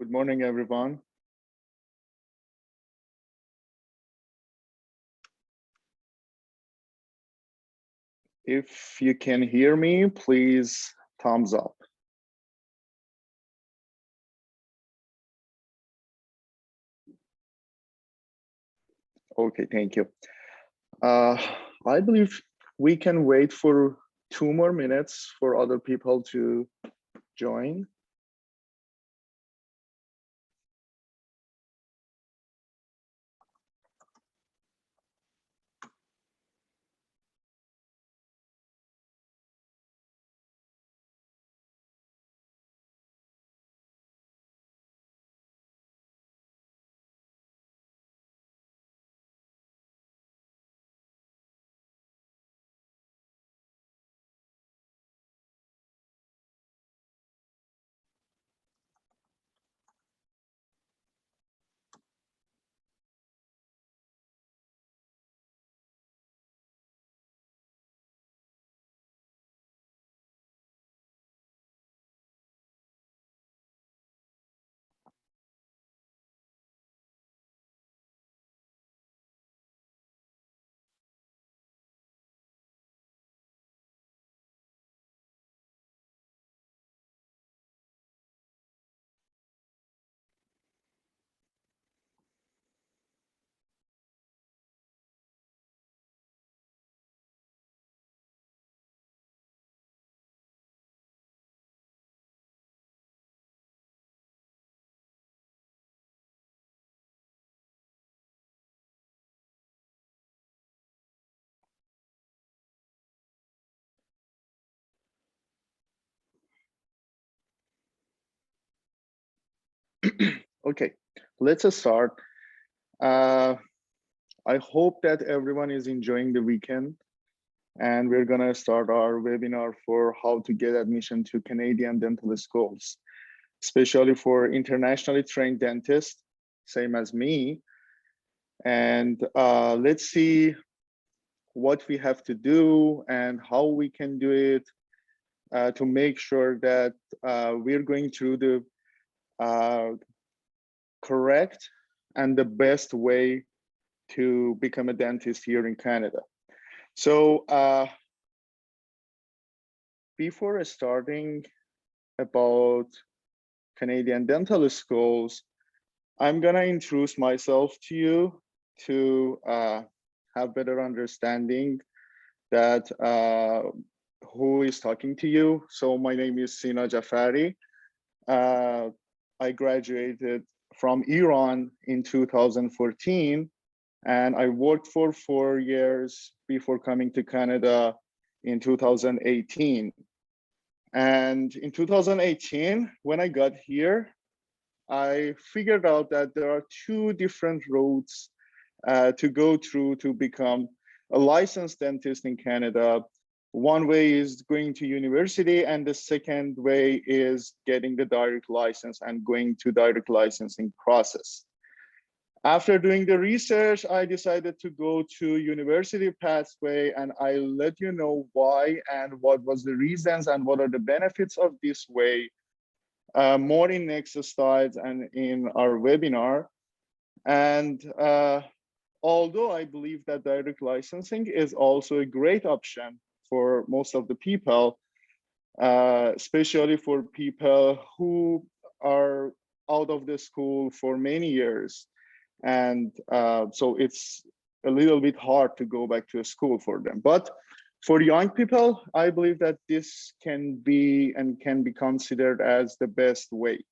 Good morning, everyone. If you can hear me, please thumbs up. Okay, thank you. I believe we can wait for 2 more minutes for other people to join. Okay, let's start. I hope that everyone is enjoying the weekend, and we're gonna start our webinar for how to get admission to Canadian dental schools, especially for internationally trained dentists, same as me. And let's see what we have to do and how we can do it to make sure that we're going through the correct and the best way to become a dentist here in Canada. So before starting about Canadian dental schools, I'm gonna introduce myself to you to have better understanding that who is talking to you. So my name is Sina Jafari. I graduated from Iran in 2014, and I worked for 4 years before coming to Canada in 2018. And in 2018, when I got here, I figured out that there are 2 different routes to go through to become a licensed dentist in Canada. One way is going to university, and the second way is getting the direct license and going to direct licensing process. After doing the research, I decided to go to university pathway, and I'll let you know why and what was the reasons and what are the benefits of this way more in next slides and in our webinar. And although I believe that direct licensing is also a great option for most of the people, especially for people who are out of the school for many years. And so it's a little bit hard to go back to a school for them. But for young people, I believe that this can be and can be considered as the best way.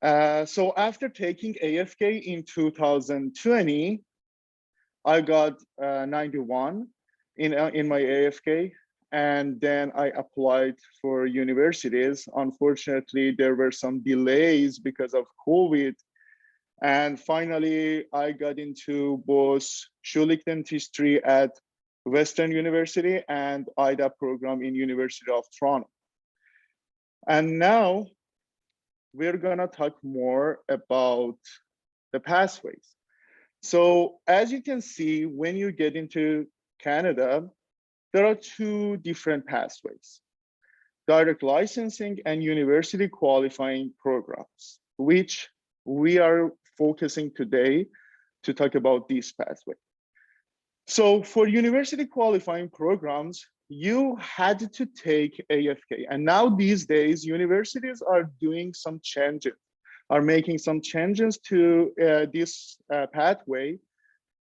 So after taking AFK in 2020, I got 91 in my AFK, and then I applied for universities. Unfortunately, there were some delays because of COVID. And finally, I got into both Schulich dentistry at Western University and IDA program in University of Toronto. And now we're gonna talk more about the pathways. So as you can see, when you get into Canada, there are 2 different pathways. direct licensing, and university qualifying programs, which we are focusing today to talk about this pathway. So for university qualifying programs, you had to take AFK. And now these days, universities are doing some changes, are making some changes to this pathway.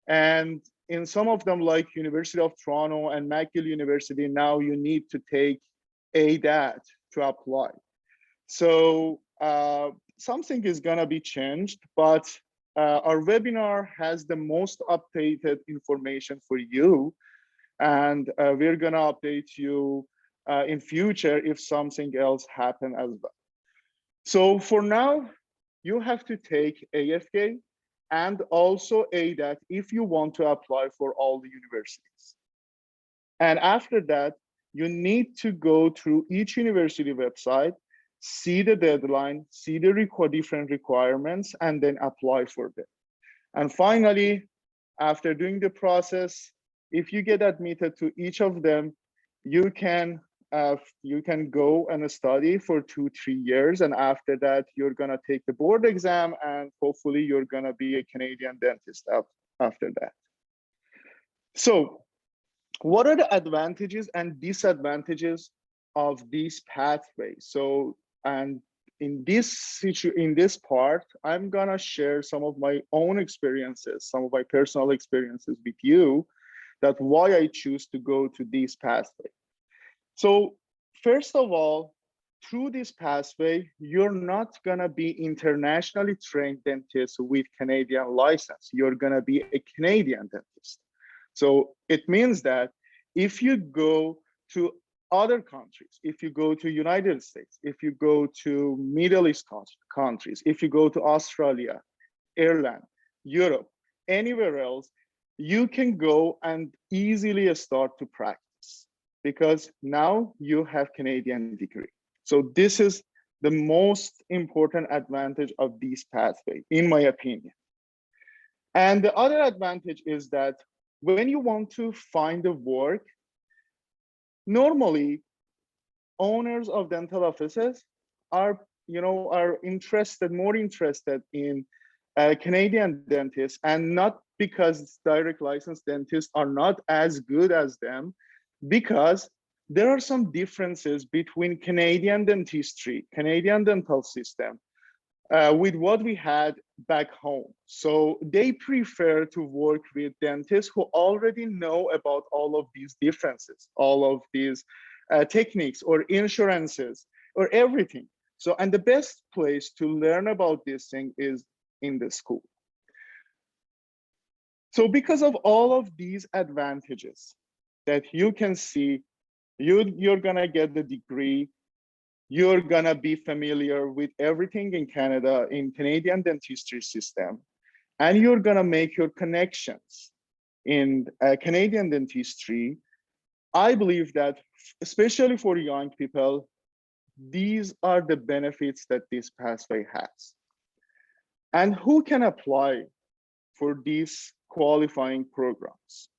And in some of them, like University of Toronto and McGill University, now you need to take ADAT to apply. So something is gonna be changed, but our webinar has the most updated information for you. And we're gonna update you in future if something else happen as well. So for now, you have to take AFK and also ADAT if you want to apply for all the universities. And after that, you need to go through each university website, see the deadline, see the different requirements, and then apply for them. And finally, after doing the process, if you get admitted to each of them, you can go and study for 2-3 years. And after that, you're gonna take the board exam and hopefully you're gonna be a Canadian dentist after that. So what are the advantages and disadvantages of this pathway? So, and in this part, I'm gonna share some of my own experiences, some of my personal experiences with you, that why I choose to go to this pathway. So first of all, through this pathway, you're not gonna be internationally trained dentist with Canadian license. You're gonna be a Canadian dentist. So it means that if you go to other countries, if you go to United States, if you go to Middle East countries, if you go to Australia, Ireland, Europe, anywhere else, you can go and easily start to practice because now you have Canadian degree. So this is the most important advantage of this pathway, in my opinion. And the other advantage is that when you want to find a work, normally owners of dental offices are, more interested in Canadian dentists, and not because direct licensed dentists are not as good as them, because there are some differences between Canadian dentistry, Canadian dental system, with what we had back home. So they prefer to work with dentists who already know about all of these differences, all of these techniques or insurances or everything. So, and the best place to learn about this thing is in the school. So because of all of these advantages that you can see, you're gonna get the degree, you're gonna be familiar with everything in Canada, in Canadian dentistry system, and you're gonna make your connections in Canadian dentistry. I believe that, especially for young people, these are the benefits that this pathway has. And who can apply for these qualifying programs?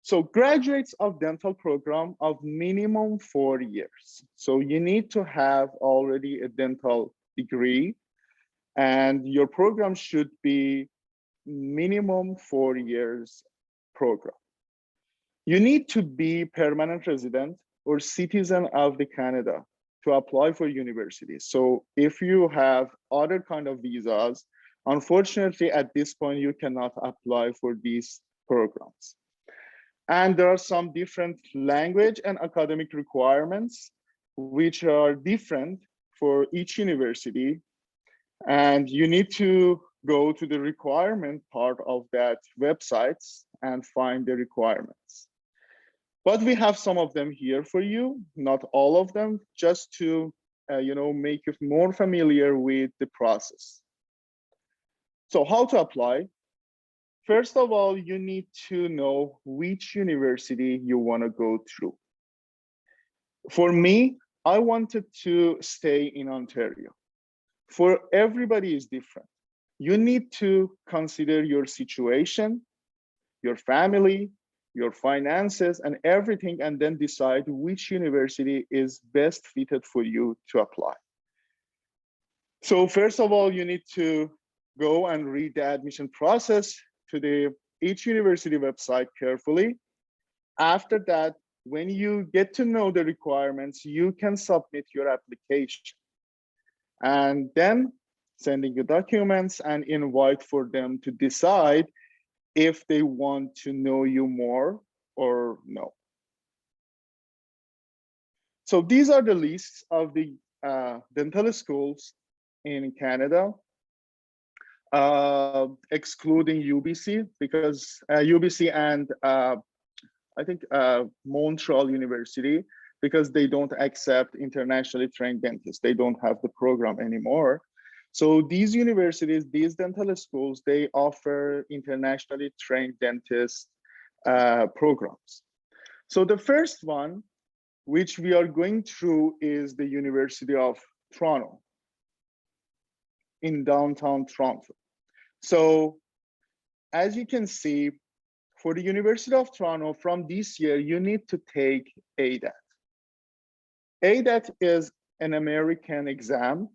So graduates of dental program of minimum 4 years. So you need to have already a dental degree, and your program should be minimum 4 years program. You need to be permanent resident or citizen of the Canada to apply for universities. So if you have other kind of visas, unfortunately at this point you cannot apply for these programs. And there are some different language and academic requirements which are different for each university. And you need to go to the requirement part of that websites and find the requirements. But we have some of them here for you, not all of them, just to make you more familiar with the process. So how to apply? First of all, you need to know which university you want to go through. For me, I wanted to stay in Ontario. For everybody is different. You need to consider your situation, your family, your finances and everything, and then decide which university is best fitted for you to apply. So first of all, you need to go and read the admission process to each university website carefully. After that, when you get to know the requirements, you can submit your application. And then sending the documents and invite for them to decide if they want to know you more or no. So these are the lists of the dental schools in Canada, excluding UBC, because UBC and I think Montreal University, because they don't accept internationally trained dentists. They don't have the program anymore. So these universities, these dental schools, they offer internationally trained dentist programs. So the first one, which we are going through, is the University of Toronto in downtown Toronto. So as you can see, for the University of Toronto, from this year, you need to take ADAT. ADAT is an American exam,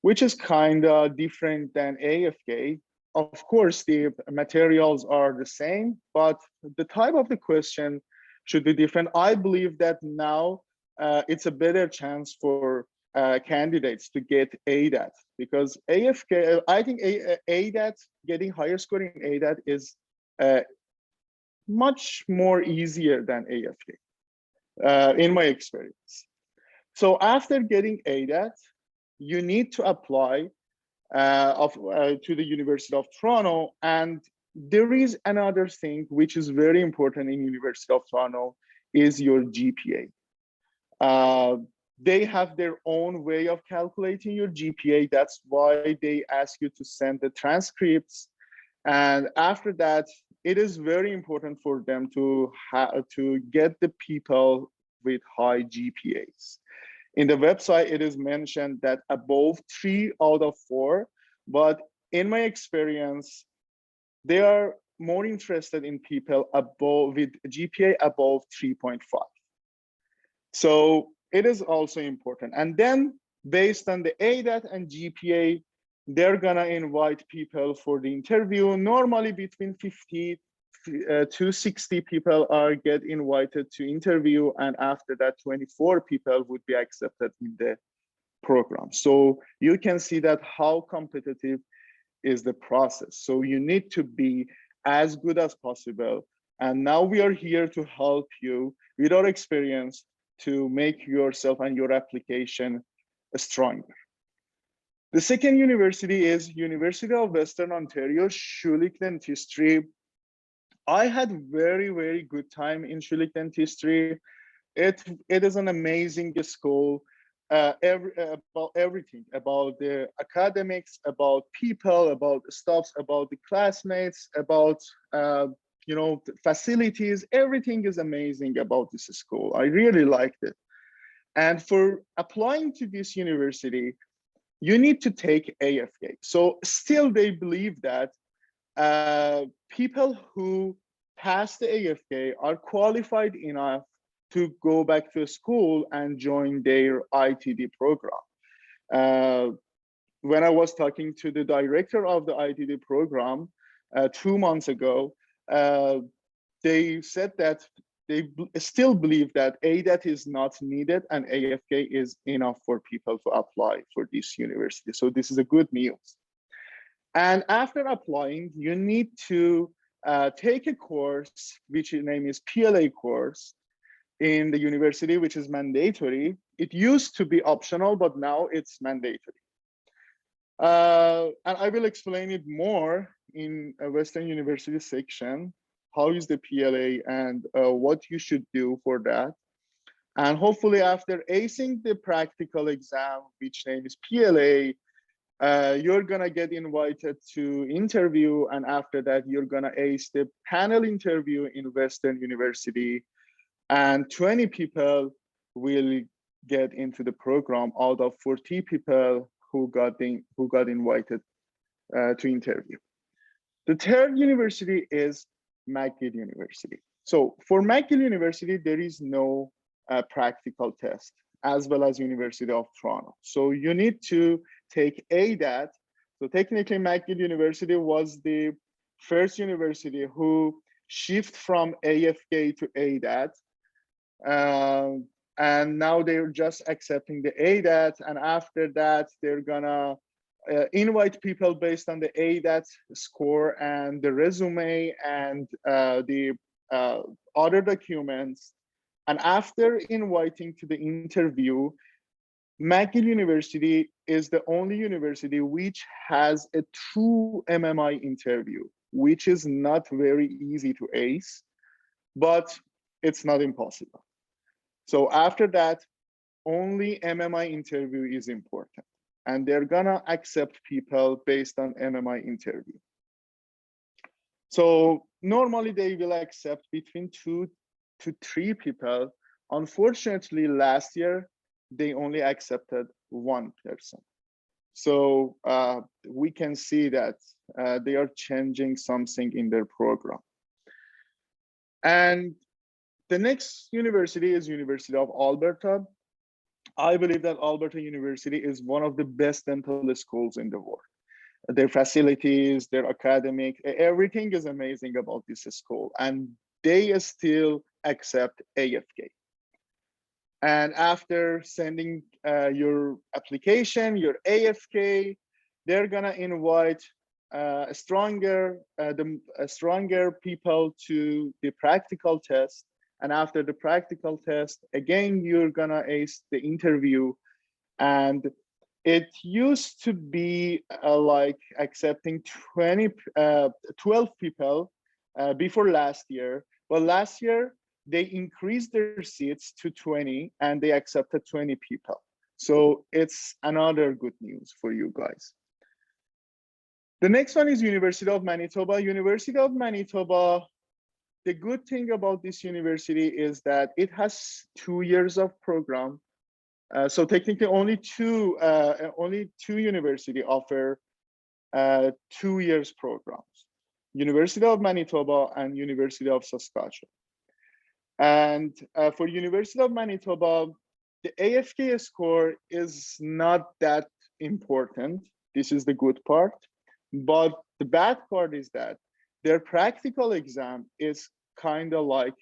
which is kind of different than AFK. Of course, the materials are the same, but the type of the question should be different. I believe that now it's a better chance for candidates to get ADAT, because AFK, I think ADAT, getting higher scoring ADAT is much more easier than AFK, in my experience. So after getting ADAT, you need to apply to the University of Toronto. And there is another thing which is very important in University of Toronto, is your GPA. They have their own way of calculating your GPA. That's why they ask you to send the transcripts. And after that, it is very important for them to get the people with high GPAs. In the website, it is mentioned that above 3 out of 4, but in my experience, they are more interested in people with GPA above 3.5. So it is also important. And then based on the ADAT and GPA, they're gonna invite people for the interview. Normally between 50 to 60 people get invited to interview, and after that 24 people would be accepted in the program. So you can see that how competitive is the process. So you need to be as good as possible. And now we are here to help you with our experience to make yourself and your application stronger. The second university is University of Western Ontario, Schulich Dentistry. I had very, very good time in Schulich Dentistry. It is an amazing school, about everything, about the academics, about people, about the stuff, about the classmates, about the facilities. Everything is amazing about this school. I really liked it. And for applying to this university, you need to take AFK. So still they believe that people who pass the AFK are qualified enough to go back to school and join their ITD program. When I was talking to the director of the ITD program 2 months ago, they said that they still believe that ADAT is not needed and AFK is enough for people to apply for this university. So this is a good news. And after applying, you need to take a course, which name is PLA course in the university, which is mandatory. It used to be optional, but now it's mandatory. And I will explain it more in a Western University section. How is the PLA and what you should do for that. And hopefully after acing the practical exam, which name is PLA, you're gonna get invited to interview, and after that, you're gonna ace the panel interview in Western University, and 20 people will get into the program out of 40 people who got invited to interview. The third university is McGill University. So for McGill University, there is no practical test, as well as University of Toronto. So you need to take ADAT. So technically, McGill University was the first university who shift from AFK to ADAT. And now they're just accepting the ADAT. And after that, they're gonna invite people based on the ADAT score and the resume and the other documents. And after inviting to the interview, McGill University is the only university which has a true MMI interview, which is not very easy to ace, but it's not impossible. So after that, only MMI interview is important. And they're gonna accept people based on MMI interview. So normally they will accept between 2 to 3 people. Unfortunately, last year, they only accepted 1 person. So we can see that they are changing something in their program. And the next university is University of Alberta. I believe that Alberta University is one of the best dental schools in the world. Their facilities, their academic, everything is amazing about this school, and they still accept AFK. And after sending your application, your AFK, they're gonna invite stronger people to the practical test. And after the practical test, again, you're gonna ace the interview. And it used to be like accepting 12 people before last year. But last year, they increased their seats to 20 and they accepted 20 people. So it's another good news for you guys. The next one is University of Manitoba. University of Manitoba, the good thing about this university is that it has 2 years of program. So technically only two universities offer 2 years programs, University of Manitoba and University of Saskatchewan. And for University of Manitoba, the AFK score is not that important. This is the good part. But the bad part is that their practical exam is kind of like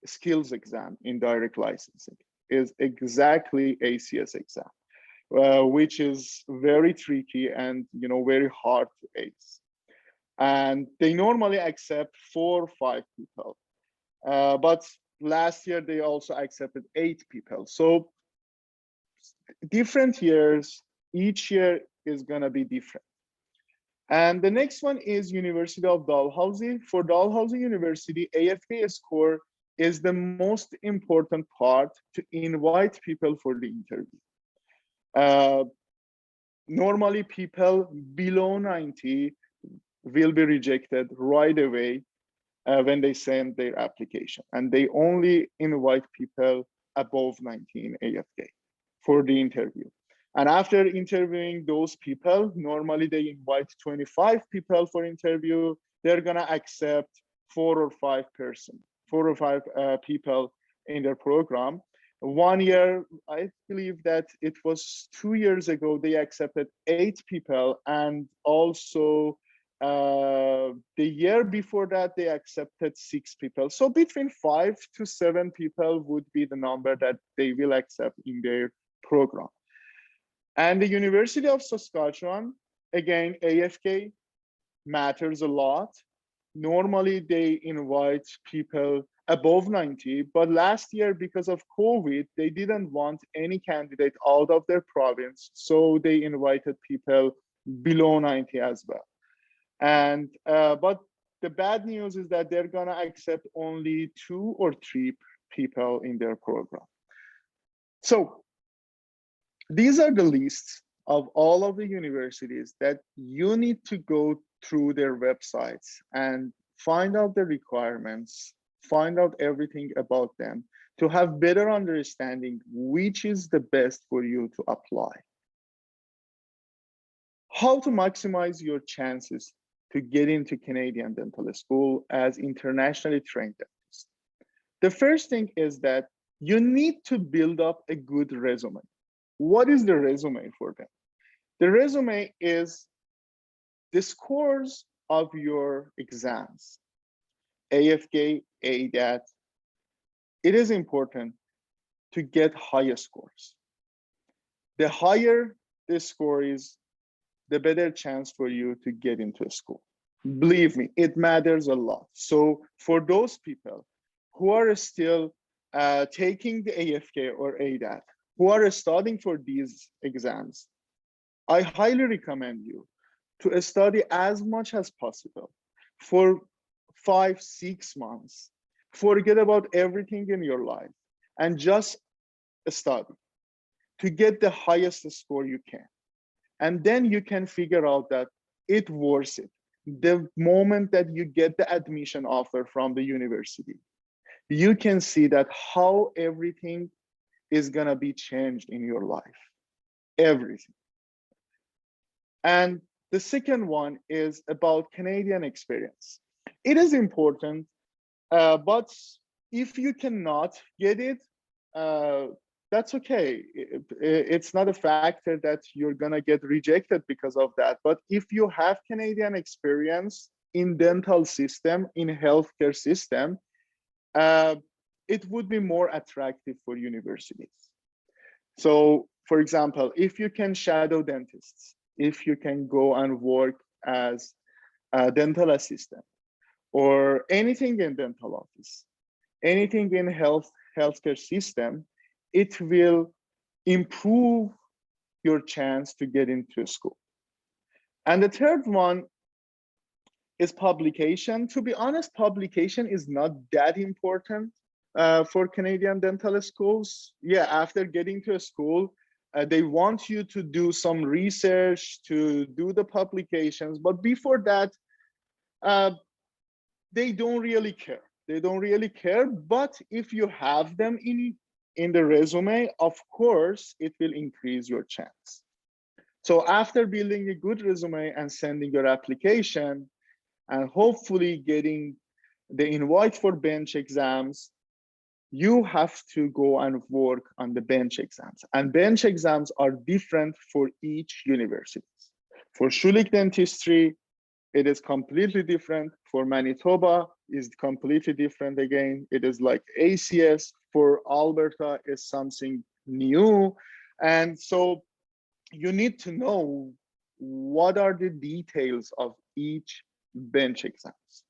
a skills exam in direct licensing, is exactly ACS exam, which is very tricky and very hard to ace. And they normally accept 4 or 5 people. But last year, they also accepted 8 people. So different years, each year is gonna be different. And the next one is University of Dalhousie. For Dalhousie University, AFK score is the most important part to invite people for the interview. Normally, people below 90 will be rejected right away when they send their application. And they only invite people above 90 in AFK for the interview. And after interviewing those people, normally they invite 25 people for interview. They're gonna accept 4 or 5 people in their program. 1 year, I believe that it was 2 years ago, they accepted 8 people. And also the year before that, they accepted 6 people. So between 5 to 7 people would be the number that they will accept in their program. And the University of Saskatchewan, again, AFK matters a lot. Normally, they invite people above 90, but last year, because of COVID, they didn't want any candidate out of their province, so they invited people below 90 as well. And but the bad news is that they're gonna accept only 2 or 3 people in their program. So these are the lists of all of the universities that you need to go through their websites and find out the requirements, find out everything about them to have better understanding which is the best for you to apply. How to maximize your chances to get into Canadian dental school as internationally trained dentist. The first thing is that you need to build up a good resume. What is the resume for them? The resume is the scores of your exams, AFK, ADAT. It is important to get higher scores. The higher the score is, the better chance for you to get into a school. Believe me, it matters a lot. So for those people who are still taking the AFK or ADAT, who are studying for these exams, I highly recommend you to study as much as possible for 5-6 months. Forget about everything in your life and just study to get the highest score you can. And then you can figure out that it's worth it. The moment that you get the admission offer from the university, you can see that how everything is gonna be changed in your life, everything. And the second one is about Canadian experience. It is important, but if you cannot get it, that's okay. It's not a factor that you're gonna get rejected because of that. But if you have Canadian experience in dental system, in healthcare system, it would be more attractive for universities. So for example, if you can shadow dentists, if you can go and work as a dental assistant or anything in dental office, anything in healthcare system, it will improve your chance to get into a school. And the third one is publication. To be honest, publication is not that important for Canadian dental schools. Yeah, after getting to a school, they want you to do some research, to do the publications, but before that, they don't really care. They don't really care, but if you have them in the resume, of course, it will increase your chance. So after building a good resume and sending your application and hopefully getting the invite for bench exams, you have to go and work on the bench exams. And bench exams are different for each university. For Schulich Dentistry, it is completely different. For Manitoba, is completely different again. It is like ACS. For Alberta is something new. And so you need to know what are the details of each bench exams.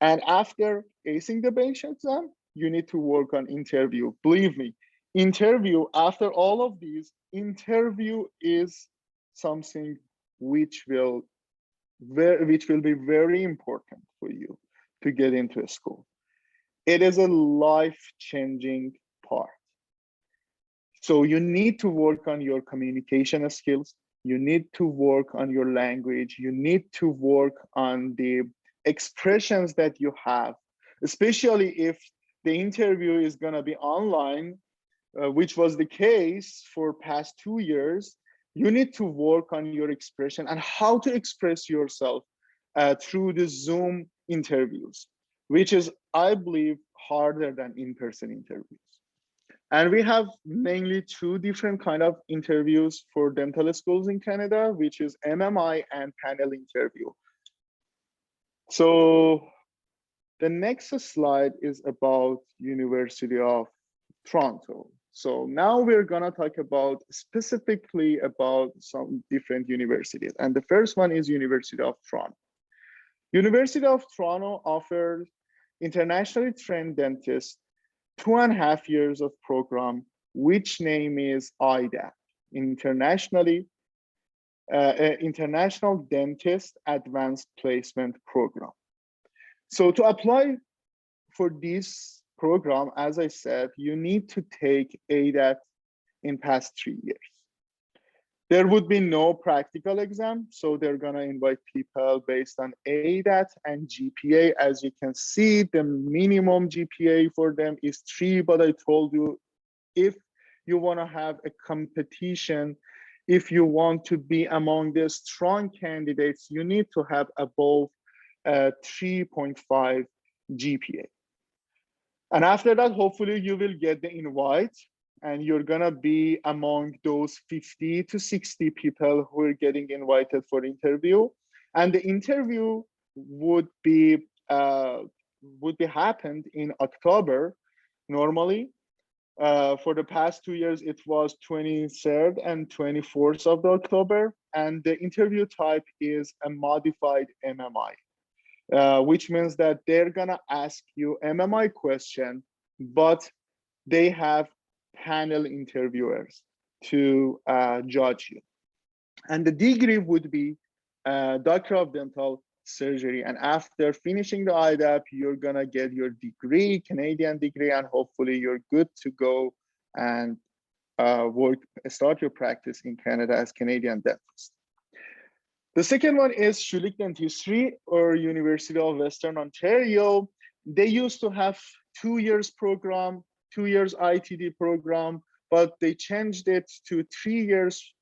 And after acing the bench exam, you need to work on interview. Believe me, interview, after all of these, interview is something which will be very important for you to get into a school. It is a life-changing part. So you need to work on your communication skills. You need to work on your language. You need to work on the expressions that you have, especially if the interview is gonna be online, which was the case for past 2 years. You need to work on your expression and how to express yourself through the Zoom interviews, which is, I believe, harder than in-person interviews. And we have mainly 2 different kind of interviews for dental schools in Canada, which is MMI and panel interview. So the next slide is about University of Toronto. So now we're gonna talk about specifically about some different universities. And the first one is University of Toronto. University of Toronto offers internationally trained dentists 2.5 years of program, which name is IDAP, International Dentist Advanced Placement Program. So to apply for this program, as I said, you need to take ADAT in past 3 years. There would be no practical exam, so they're gonna invite people based on ADAT and GPA. As you can see, the minimum GPA for them is 3, but I told you, if you wanna have a competition, if you want to be among the strong candidates, you need to have above 3.5 GPA. And after that, hopefully you will get the invite and you're gonna be among those 50 to 60 people who are getting invited for interview. And the interview would be happened in October normally. For the past 2 years, it was 23rd and 24th of the October. And the interview type is a modified MMI. Which means that they're gonna ask you MMI question, but they have panel interviewers to judge you. And the degree would be Doctor of Dental Surgery. And after finishing the IDAP, you're gonna get your degree, Canadian degree, and hopefully you're good to go and start your practice in Canada as Canadian dentist. The second one is Schulich Dentistry or University of Western Ontario. They used to have 2 years program, 2 years ITD program, but they changed it to 3 years.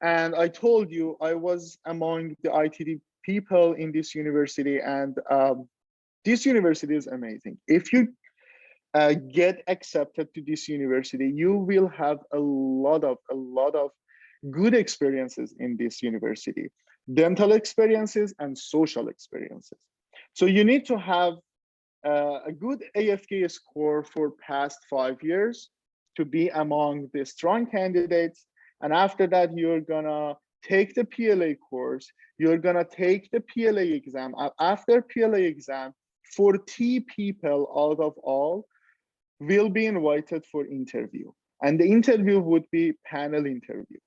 And I told you I was among the ITD people in this university, and this university is amazing. If you get accepted to this university, you will have a lot of good experiences in this university. Dental experiences and social experiences. So you need to have a good AFK score for past 5 years to be among the strong candidates. And after that, you're gonna take the PLA course. You're gonna take the PLA exam. After PLA exam, 40 people out of all will be invited for interview. And the interview would be panel interview.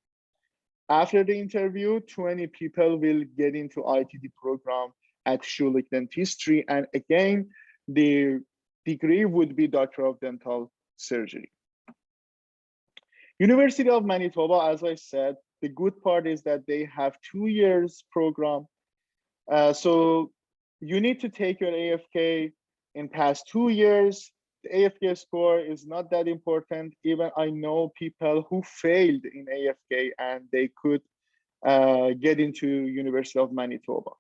After the interview, 20 people will get into ITD program at Schulich Dentistry. And again, the degree would be Doctor of Dental Surgery. University of Manitoba, as I said, the good part is that they have 2 years program. So you need to take your AFK in past 2 years. The AFK score is not that important. Even I know people who failed in AFK and they could get into University of Manitoba.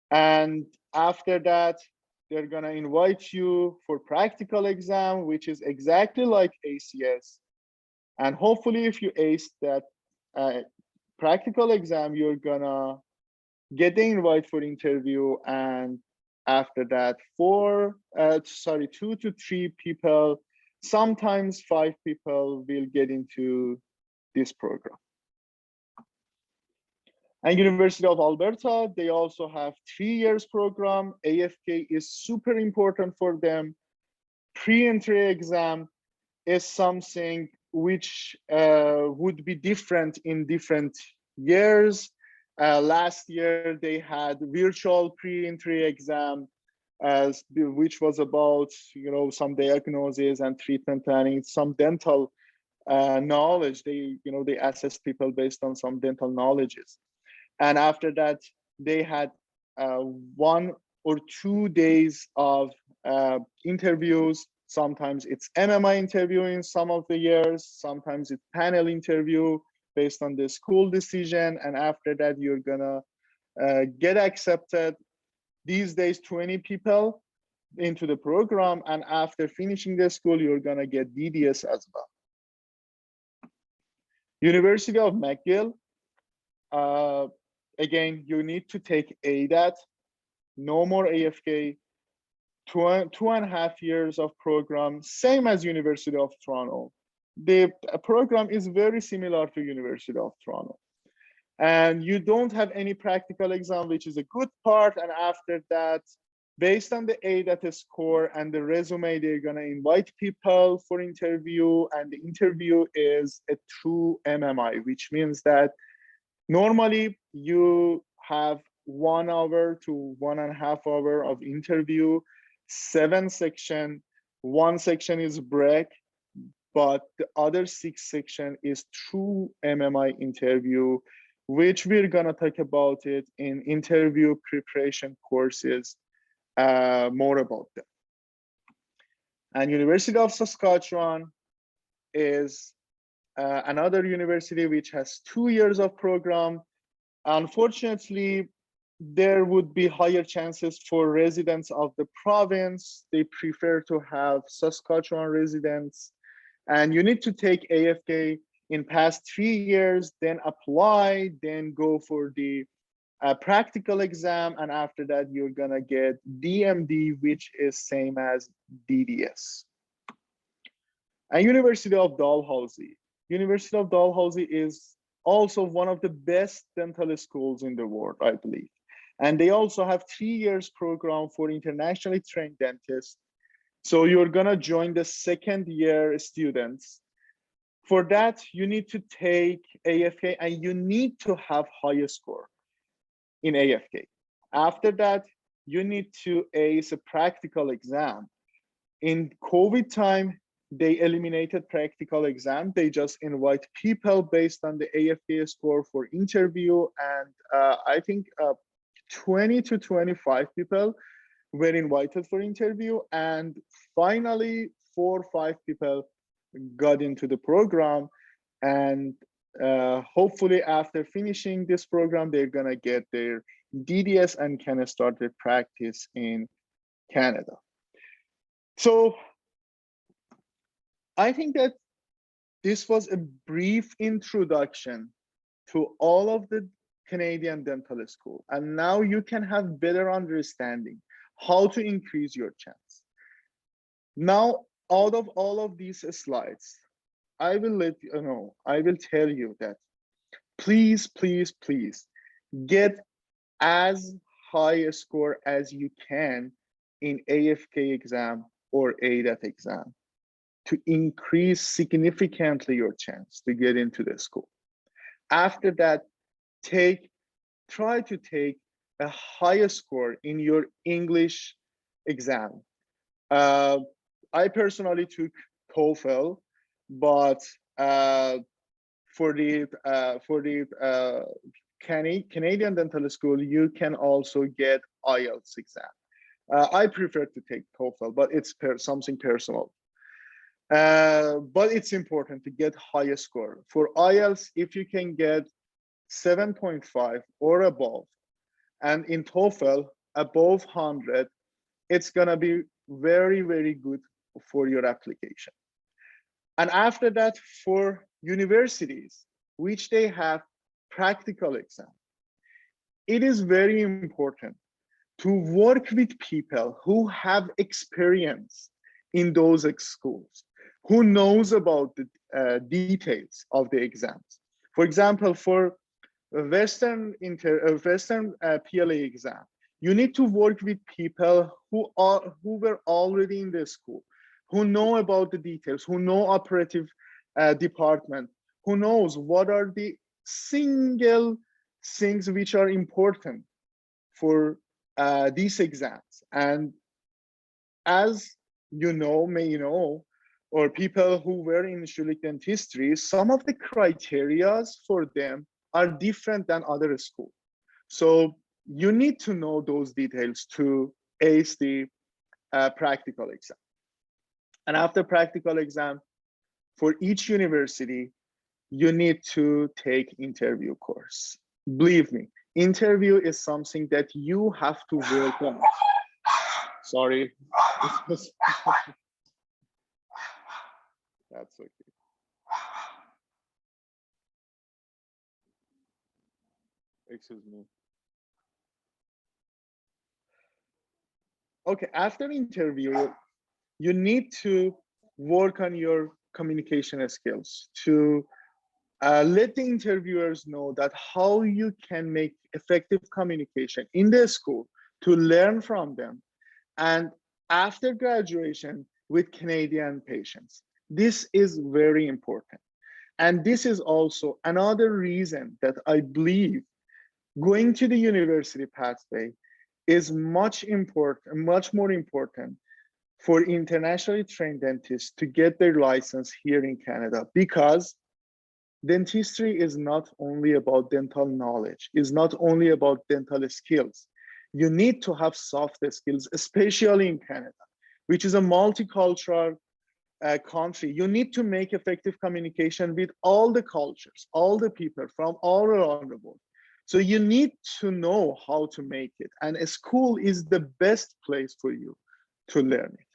And after that, they're gonna invite you for practical exam, which is exactly like ACS. And hopefully if you ace that practical exam, you're gonna get the invite for interview. And after that, 2 to 3 people, sometimes 5 people will get into this program. And University of Alberta, they also have 3 years program. AFK is super important for them. Pre-entry exam is something which would be different in different years. Last year, they had virtual pre-entry exam, which was about some diagnosis and treatment planning, some dental knowledge. They assess people based on some dental knowledges. And after that, they had 1 or 2 days of interviews. Sometimes it's MMI interview in some of the years. Sometimes it's panel interview based on the school decision. And after that, you're gonna get accepted. These days, 20 people into the program. And after finishing the school, you're gonna get DDS as well. University of McGill. Again, you need to take ADAT, no more AFK, 2.5 years of program, same as University of Toronto. The program is very similar to University of Toronto. And you don't have any practical exam, which is a good part. And after that, based on the ADAT score and the resume, they're gonna invite people for interview. And the interview is a true MMI, which means that normally you have 1 hour to 1.5 hours of interview, 7 sections. 1 section is break, but the other 6 section is true MMI interview, which we're gonna talk about it in interview preparation courses, more about them. And University of Saskatchewan is another university which has 2 years of program. Unfortunately, there would be higher chances for residents of the province. They prefer to have Saskatchewan residents. And you need to take AFK in past 3 years, then apply, then go for the practical exam. And after that, you're gonna get DMD, which is same as DDS. And University of Dalhousie. University of Dalhousie is also one of the best dental schools in the world, I believe. And they also have 3 years program for internationally trained dentists. So you're gonna join the second year students. For that, you need to take AFK and you need to have higher score in AFK. After that, you need to ace a practical exam. In COVID time, they eliminated practical exam. They just invite people based on the AFK score for interview. And I think 20 to 25 people were invited for interview. And finally, 4 or 5 people got into the program. And hopefully after finishing this program, they're gonna get their DDS and can start their practice in Canada. So I think that this was a brief introduction to all of the Canadian dental school. And now you can have better understanding how to increase your chance. Now, out of all of these slides, I will let you know, I will tell you that please, please, please get as high a score as you can in AFK exam or ADAT exam to increase significantly your chance to get into the school. After that, try to take a higher score in your English exam. I personally took TOEFL, but for the Canadian dental school, you can also get IELTS exam. I prefer to take TOEFL, but it's something personal. But it's important to get higher score. For IELTS, if you can get 7.5 or above, and in TOEFL above 100, it's gonna be very, very good for your application. And after that, for universities, which they have practical exam, it is very important to work with people who have experience in those schools, who knows about the details of the exams. For example, for Western PLA exam, you need to work with people who were already in the school, who know about the details, who know operative department, who knows what are the single things which are important for these exams. And as you know, may know, or people who were in Schulich dentistry, some of the criteria for them are different than other schools. So you need to know those details to ace the practical exam. And after practical exam, for each university, you need to take interview course. Believe me, interview is something that you have to work on. Sorry. That's okay. Excuse me. Okay, after interview, you need to work on your communication skills to let the interviewers know that how you can make effective communication in the school to learn from them. And after graduation with Canadian patients, this is very important. And this is also another reason that I believe going to the university pathway is much more important for internationally trained dentists to get their license here in Canada, because dentistry is not only about dental knowledge, is not only about dental skills. You need to have soft skills, especially in Canada, which is a multicultural country. You need to make effective communication with all the cultures, all the people from all around the world. So you need to know how to make it, and a school is the best place for you to learn it.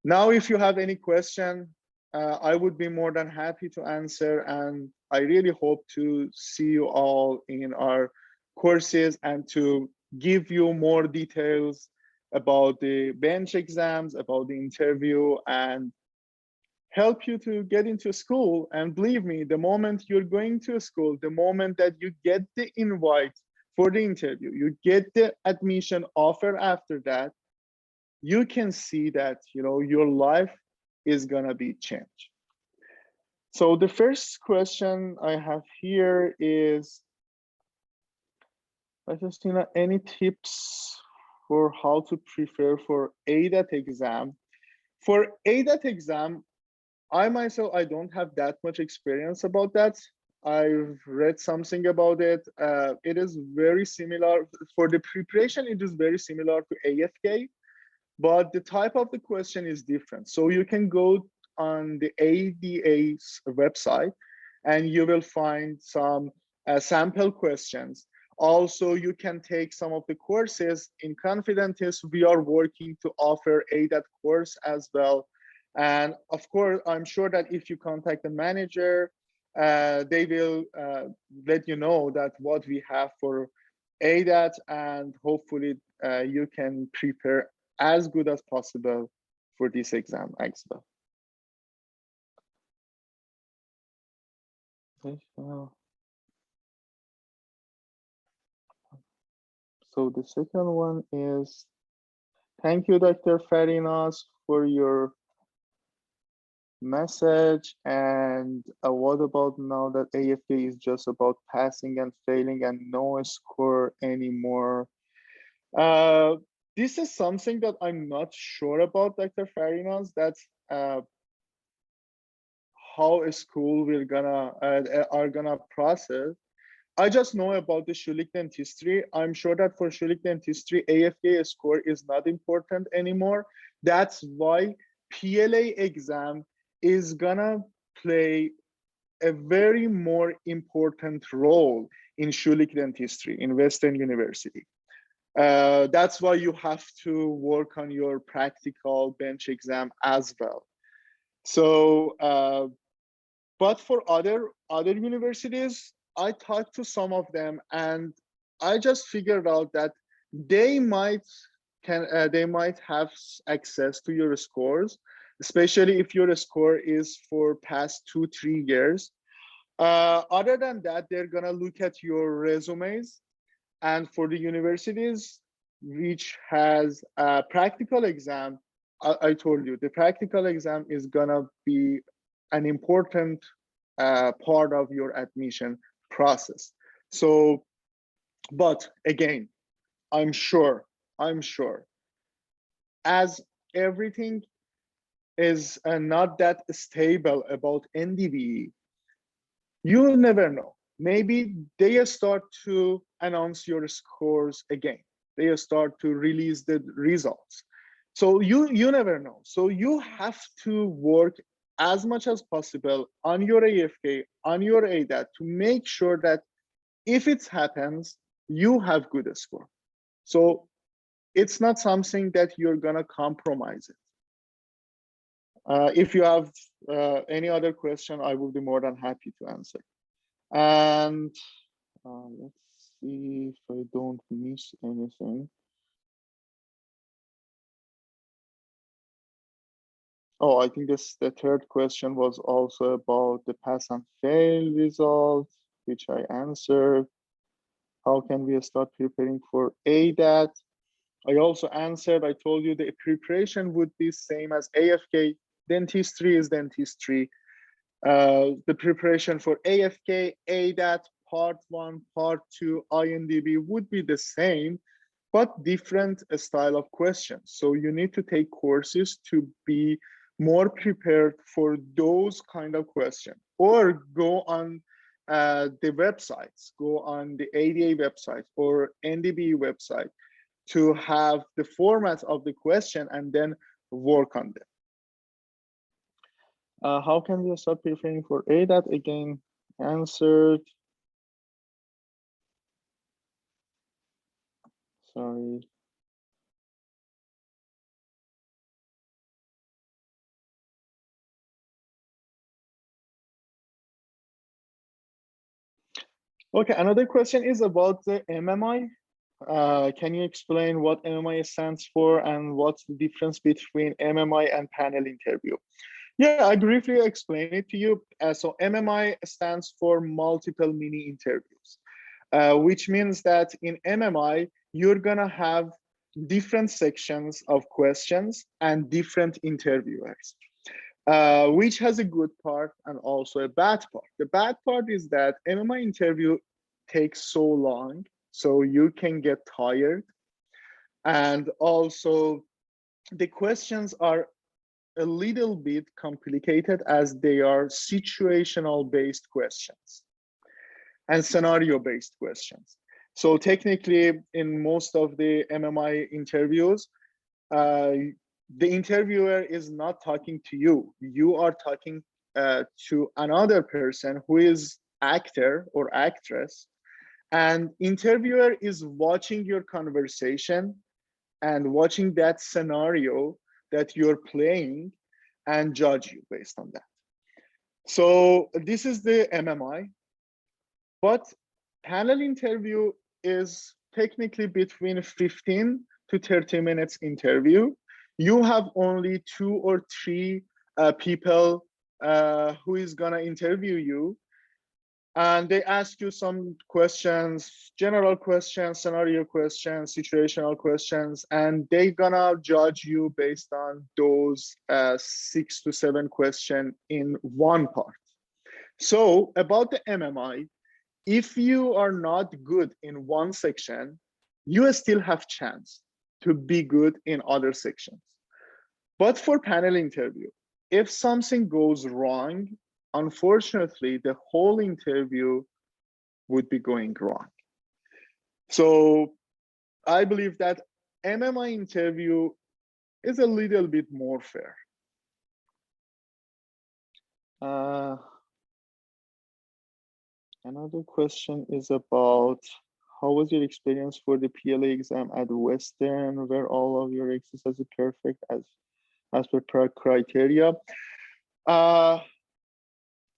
Now, if you have any question, I would be more than happy to answer, and I really hope to see you all in our courses and to give you more details about the bench exams, about the interview, and help you to get into school. And believe me, the moment you're going to school, the moment that you get the invite for the interview, you get the admission offer after that, you can see that, you know, your life is gonna be changed. So the first question I have here is, Dr. Sina, any tips for how to prepare for ADAT exam? For ADAT exam, I myself, I don't have that much experience about that. I've read something about it. It is very similar. For the preparation, it is very similar to AFK, but the type of the question is different. So you can go on the ADA's website and you will find some sample questions. Also, you can take some of the courses in Confidential. We are working to offer ADAT course as well. And of course, I'm sure that if you contact the manager, they will let you know that what we have for ADAT, and hopefully you can prepare as good as possible for this exam as well. So the second one is, thank you, Dr. Farinas, for your message. And what about now that AFK is just about passing and failing and no score anymore? This is something that I'm not sure about, Dr. Farinas. That's how a school will are gonna process. I just know about the Schulich dentistry. I'm sure that for Schulich dentistry, AFK score is not important anymore. That's why PLA exam is gonna play a very more important role in Schulich dentistry in Western University. That's why you have to work on your practical bench exam as well. So, but for other universities, I talked to some of them, and I just figured out that they might have access to your scores, especially if your score is for past 2-3 years. Other than that, they're gonna look at your resumes, and for the universities which has a practical exam, I told you the practical exam is gonna be an important part of your admission process. So, but again, I'm sure as everything is not that stable about NDVE, you never know. Maybe they start to announce your scores again. They start to release the results. So you never know. So you have to work as much as possible on your AFK, on your ADAT, to make sure that if it happens, you have good score. So it's not something that you're gonna compromise it. If you have any other question, I will be more than happy to answer. And let's see if I don't miss anything. Oh, I think the third question was also about the pass and fail results, which I answered. How can we start preparing for ADAT? I also answered, I told you the preparation would be same as AFK. Dentistry is dentistry. The preparation for AFK, ADAT, part 1, part 2, INDB would be the same, but different style of questions. So you need to take courses to be more prepared for those kind of questions, or go on the websites, go on the ADA website or NDB website to have the format of the question and then work on them. How can we start preparing for ADAT? Again, answered. Sorry. Okay, another question is about the MMI. Can you explain what MMI stands for and what's the difference between MMI and panel interview? Yeah, I briefly explain it to you. So MMI stands for multiple mini interviews, which means that in MMI, you're gonna have different sections of questions and different interviewers, which has a good part and also a bad part. The bad part is that MMI interview takes so long, so you can get tired. And also the questions are a little bit complicated as they are situational based questions and scenario based questions. So technically in most of the MMI interviews, the interviewer is not talking to you. You are talking to another person who is actor or actress, and interviewer is watching your conversation and watching that scenario that you're playing and judge you based on that. So this is the MMI, but panel interview is technically between 15 to 30 minutes interview. You have only 2 or 3 people who is gonna interview you, and they ask you some questions, general questions, scenario questions, situational questions, and they gonna judge you based on those 6 to 7 questions in one part. So about the MMI, if you are not good in one section, you still have chance to be good in other sections. But for panel interview, if something goes wrong, unfortunately, the whole interview would be going wrong. So I believe that MMI interview is a little bit more fair. Another question is about how was your experience for the PLA exam at Western, where all of your exercises are perfect as per criteria?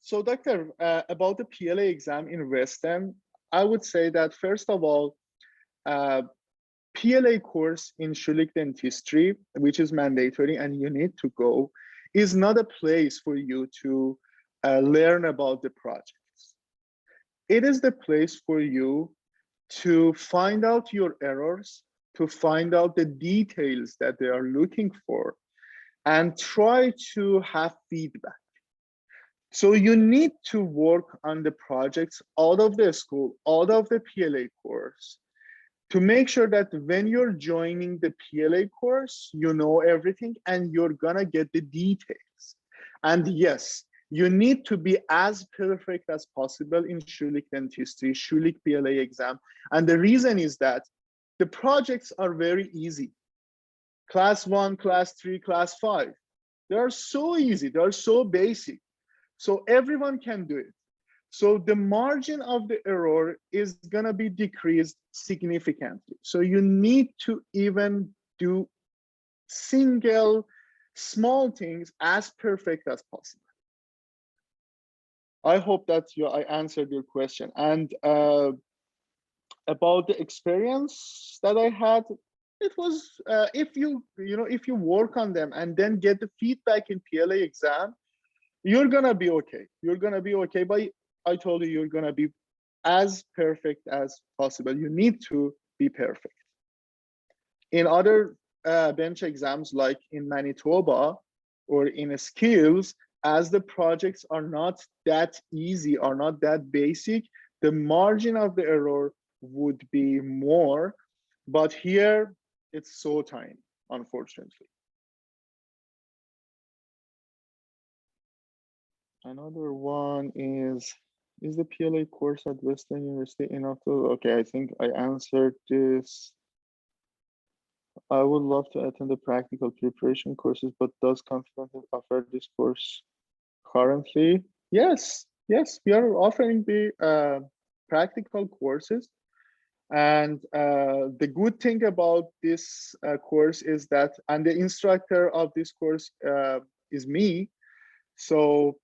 So doctor, about the PLA exam in Western, I would say that first of all, PLA course in Schulich dentistry, which is mandatory and you need to go, is not a place for you to learn about the projects. It is the place for you to find out your errors, to find out the details that they are looking for, and try to have feedback. So you need to work on the projects out of the school, out of the PLA course, to make sure that when you're joining the PLA course, you know everything and you're gonna get the details. And yes, you need to be as perfect as possible in Schulich dentistry, Schulich PLA exam. And the reason is that the projects are very easy. Class 1, class 3, class 5. They are so easy, they are so basic. So everyone can do it. So the margin of the error is gonna be decreased significantly. So you need to even do single small things as perfect as possible. I hope that I answered your question. And about the experience that I had, it was if you work on them and then get the feedback in PLA exam, you're gonna be okay. You're gonna be okay. But I told you, you're gonna be as perfect as possible. You need to be perfect. In other bench exams, like in Manitoba or in skills, as the projects are not that easy, are not that basic, the margin of the error would be more. But here, it's so tiny, unfortunately. Another one is the PLA course at Western University enough to, okay, I think I answered this. I would love to attend the practical preparation courses, but does Confident offer this course currently? Yes, we are offering the practical courses. And the good thing about this course is that, and the instructor of this course is me. So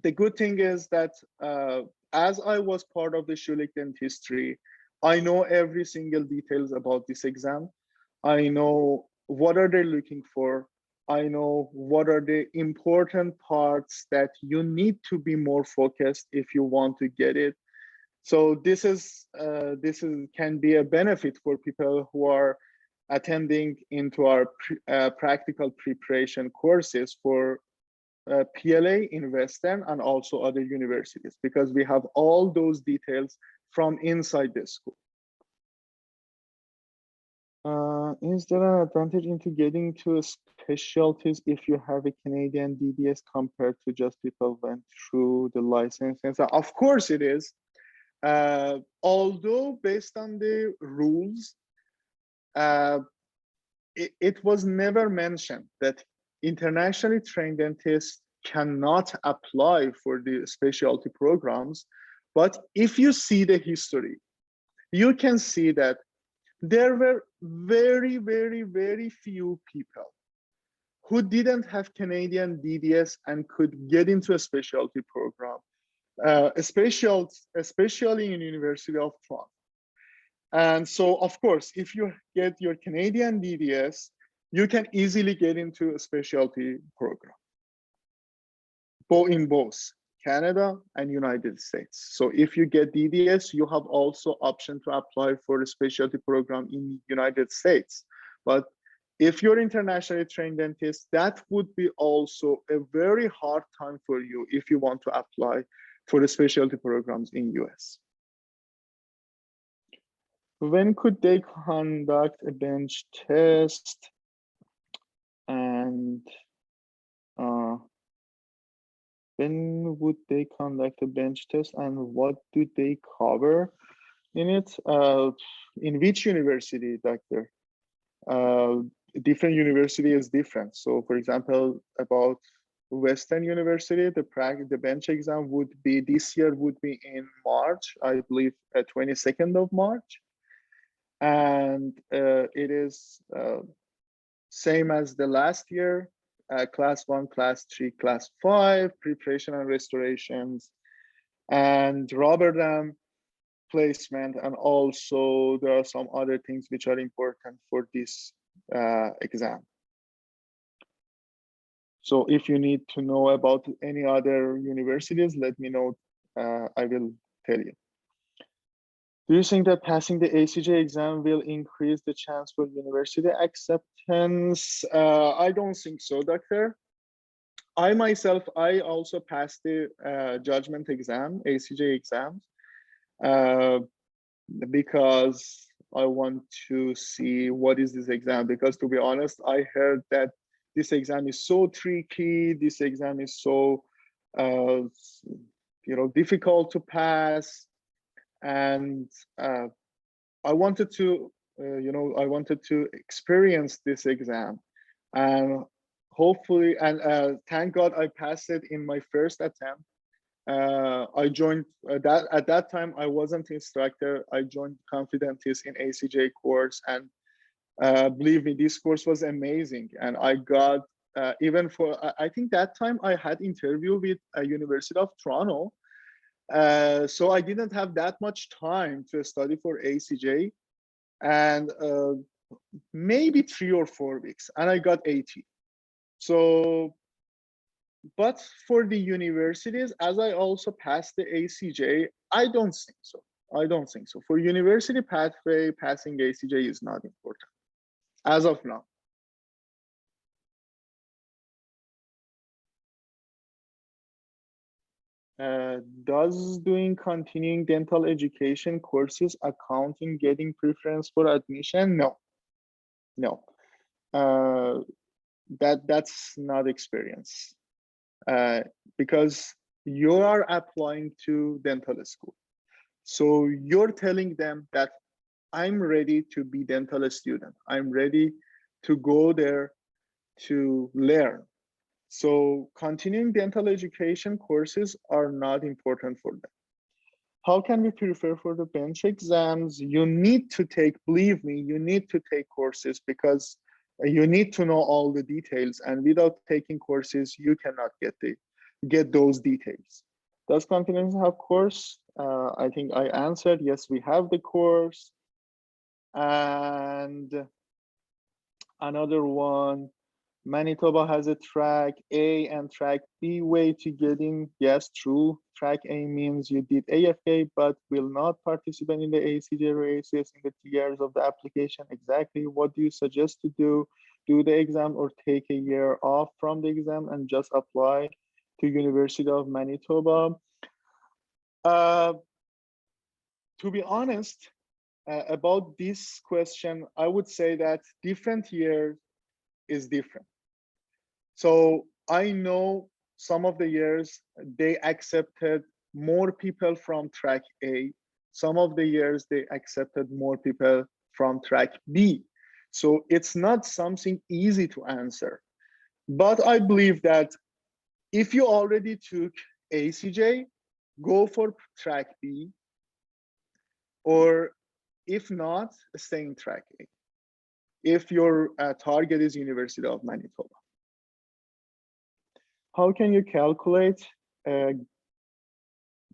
the good thing is that as I was part of the Schulich dentistry, I know every single details about this exam. I know what are they looking for. I know what are the important parts that you need to be more focused if you want to get it. So this can be a benefit for people who are attending into our practical preparation courses for PLA in Western and also other universities, because we have all those details from inside the school. Is there an advantage into getting to specialties if you have a Canadian DDS compared to just people went through the license? Of course it is. Although based on the rules, it was never mentioned that internationally trained dentists cannot apply for the specialty programs. But if you see the history, you can see that there were very, very, very few people who didn't have Canadian DDS and could get into a specialty program, especially in University of Toronto. And so, of course, if you get your Canadian DDS, you can easily get into a specialty program, in both Canada and United States. So if you get DDS, you have also option to apply for a specialty program in United States. But if you're internationally trained dentist, that would be also a very hard time for you if you want to apply for the specialty programs in US. When could they conduct a bench test? And when would they conduct a bench test, and what do they cover in it? In which university, doctor? Different university is different. So for example, about Western University, the bench exam would be this year would be in March, I believe 22nd of March. And it is same as the last year, class 1, class 3, class 5, preparation and restorations, and rubber dam placement. And also there are some other things which are important for this exam. So if you need to know about any other universities, let me know, I will tell you. Do you think that passing the ACJ exam will increase the chance for university acceptance? I don't think so, doctor. I myself, I also passed the judgment exam, ACJ exams, because I want to see what is this exam. Because to be honest, I heard that this exam is so tricky. This exam is so, difficult to pass. And I wanted to, I wanted to experience this exam, and hopefully, and thank God I passed it in my first attempt. I joined at that time I wasn't instructor. I joined Confidentist in ACJ course, and believe me, this course was amazing. And I got even for I think that time I had interview with University of Toronto. So I didn't have that much time to study for ACJ, and maybe 3 or 4 weeks, and I got 80. So, but for the universities, as I also passed the ACJ, I don't think so. I don't think so. For university pathway, passing ACJ is not important as of now. Does doing continuing dental education courses account in getting preference for admission? No, no, that's not experience, because you are applying to dental school. So you're telling them that I'm ready to be dental student. I'm ready to go there to learn. So continuing dental education courses are not important for them. How can we prepare for the bench exams? You need to take, believe me, you need to take courses because you need to know all the details, and without taking courses, you cannot get those details. Does Confidence have course? I think I answered, yes, we have the course. And another one, Manitoba has a track A and track B way to get in. Yes, true. Track A means you did AFK, but will not participate in the ACJ or ACS in the 2 years of the application. Exactly. What do you suggest to do? Do the exam or take a year off from the exam and just apply to University of Manitoba? To be honest, about this question, I would say that different years is different. So I know some of the years they accepted more people from track A. Some of the years they accepted more people from track B. So it's not something easy to answer. But I believe that if you already took ACJ, go for track B, or if not, stay in track A, if your target is University of Manitoba. How can you calculate a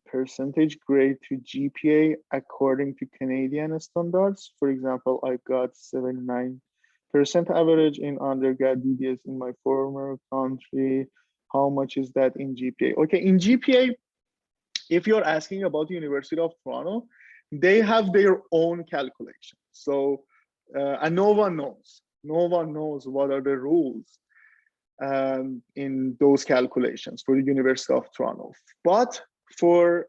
percentage grade to GPA according to Canadian standards? For example, I got 79% average in undergrad DDS in my former country. How much is that in GPA? Okay, in GPA, if you're asking about the University of Toronto, they have their own calculation. So, and no one knows what are the rules in those calculations for the University of Toronto. But for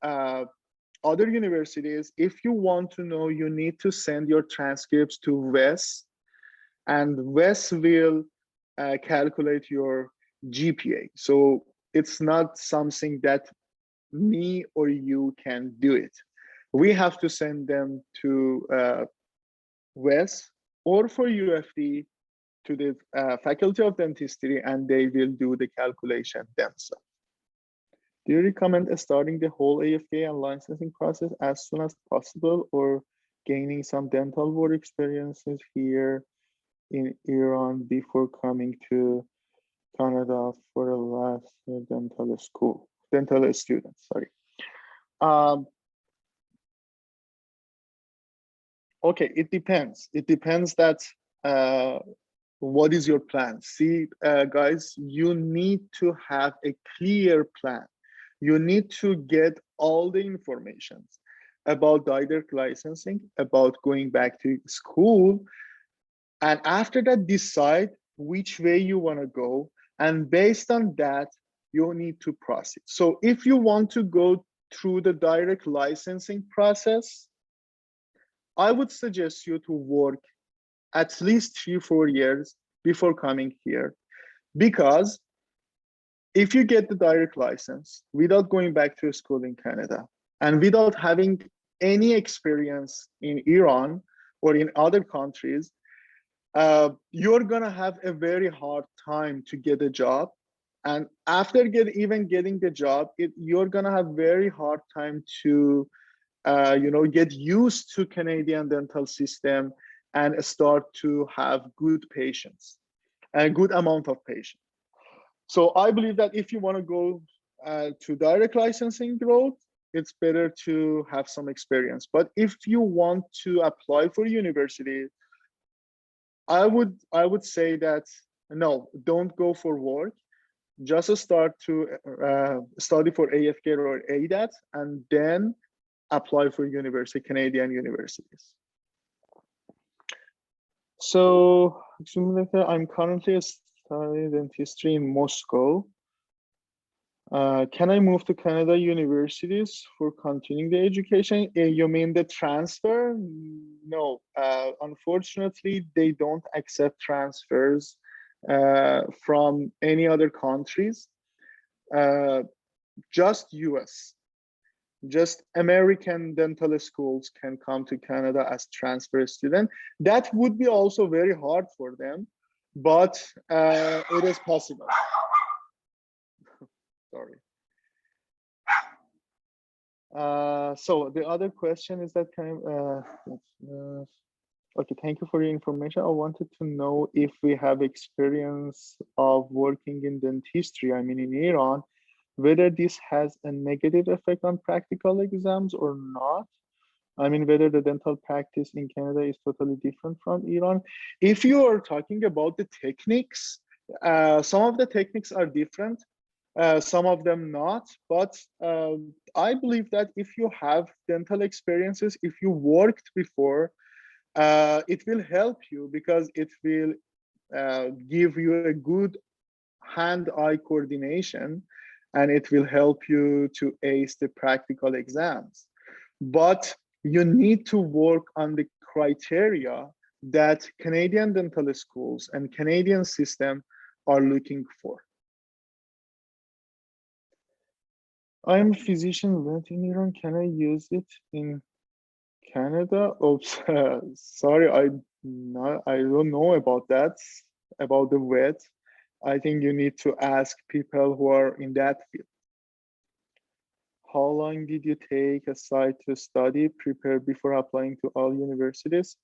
other universities, if you want to know, you need to send your transcripts to Wes, and Wes will calculate your GPA. So it's not something that me or you can do it. We have to send them to Wes or for UofT to the Faculty of Dentistry, and they will do the calculation themselves. Do you recommend starting the whole AFK and licensing process as soon as possible, or gaining some dental work experiences here in Iran before coming to Canada for a last dental student, sorry. Okay, it depends. It depends that what is your plan? See, guys, you need to have a clear plan. You need to get all the information about direct licensing, about going back to school, and after that, decide which way you want to go. And based on that, you need to proceed. So if you want to go through the direct licensing process, I would suggest you to work at least 3-4 years before coming here, because if you get the direct license without going back to school in Canada and without having any experience in Iran or in other countries, you're gonna have a very hard time to get a job. And after even getting the job, you're gonna have very hard time to get used to Canadian dental system and start to have good patients, a good amount of patients. So I believe that if you want to go to direct licensing road, it's better to have some experience. But if you want to apply for university, I would say that no, don't go for work. Just start to study for AFK or ADAT, and then apply for university, Canadian universities. So I'm currently studying dentistry in Moscow. Can I move to Canada universities for continuing the education? You mean the transfer? No, unfortunately, they don't accept transfers from any other countries, just US. Just American dental schools can come to Canada as transfer student. That would be also very hard for them, but it is possible. Sorry. So the other question is that okay, thank you for your information. I wanted to know if we have experience of working in dentistry, I mean in Iran, whether this has a negative effect on practical exams or not. I mean, whether the dental practice in Canada is totally different from Iran. If you are talking about the techniques, some of the techniques are different, some of them not. But I believe that if you have dental experiences, if you worked before, it will help you because it will give you a good hand-eye coordination, and it will help you to ace the practical exams. But you need to work on the criteria that Canadian dental schools and Canadian system are looking for. I'm a physician vet in Iran. Can I use it in Canada? Oops, sorry, I don't know about that, about the vet. I think you need to ask people who are in that field. How long did you take aside to study, prepare before applying to all universities?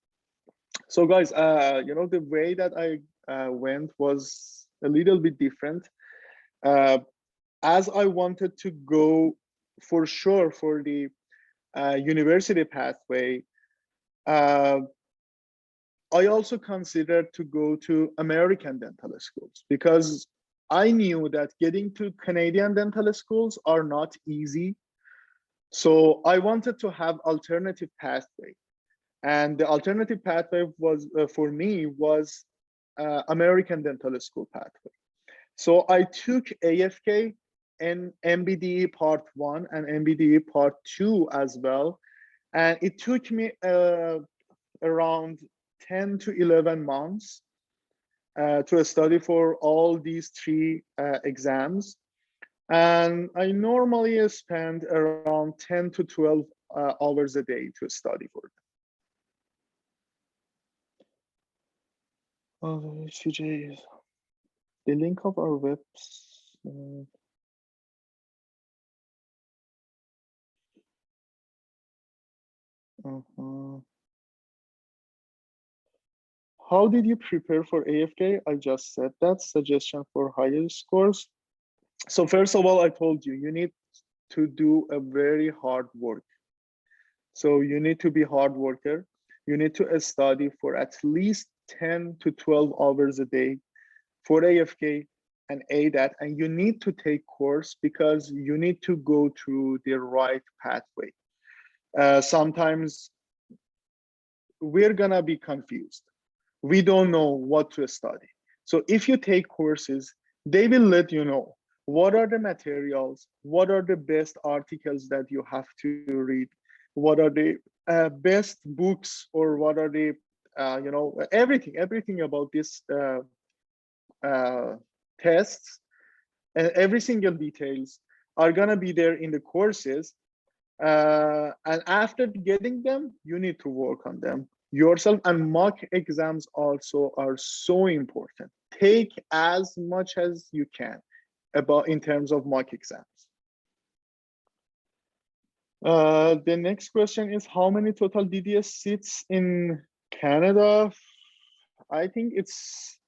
So guys, the way that I went was a little bit different. As I wanted to go for sure for the university pathway, I also considered to go to American dental schools because I knew that getting to Canadian dental schools are not easy. So I wanted to have alternative pathway. And the alternative pathway was for me was American dental school pathway. So I took AFK and MBDE part 1 and MBDE part 2 as well. And it took me around 10 to 11 months to study for all these 3 exams. And I normally spend around 10 to 12 hours a day to study for them. CJ, the link of our website. How did you prepare for AFK? I just said that. Suggestion for higher scores. So first of all, I told you, you need to do a very hard work. So you need to be hard worker. You need to study for at least 10 to 12 hours a day for AFK and ADAT, and you need to take course because you need to go through the right pathway. Sometimes we're gonna be confused. We don't know what to study. So if you take courses, they will let you know what are the materials, what are the best articles that you have to read, what are the best books, or what are the everything about this tests, and every single details are gonna be there in the courses. And after getting them, you need to work on them yourself. And mock exams also are so important. Take as much as you can about in terms of mock exams. The next question is how many total DDS seats in Canada? I think it's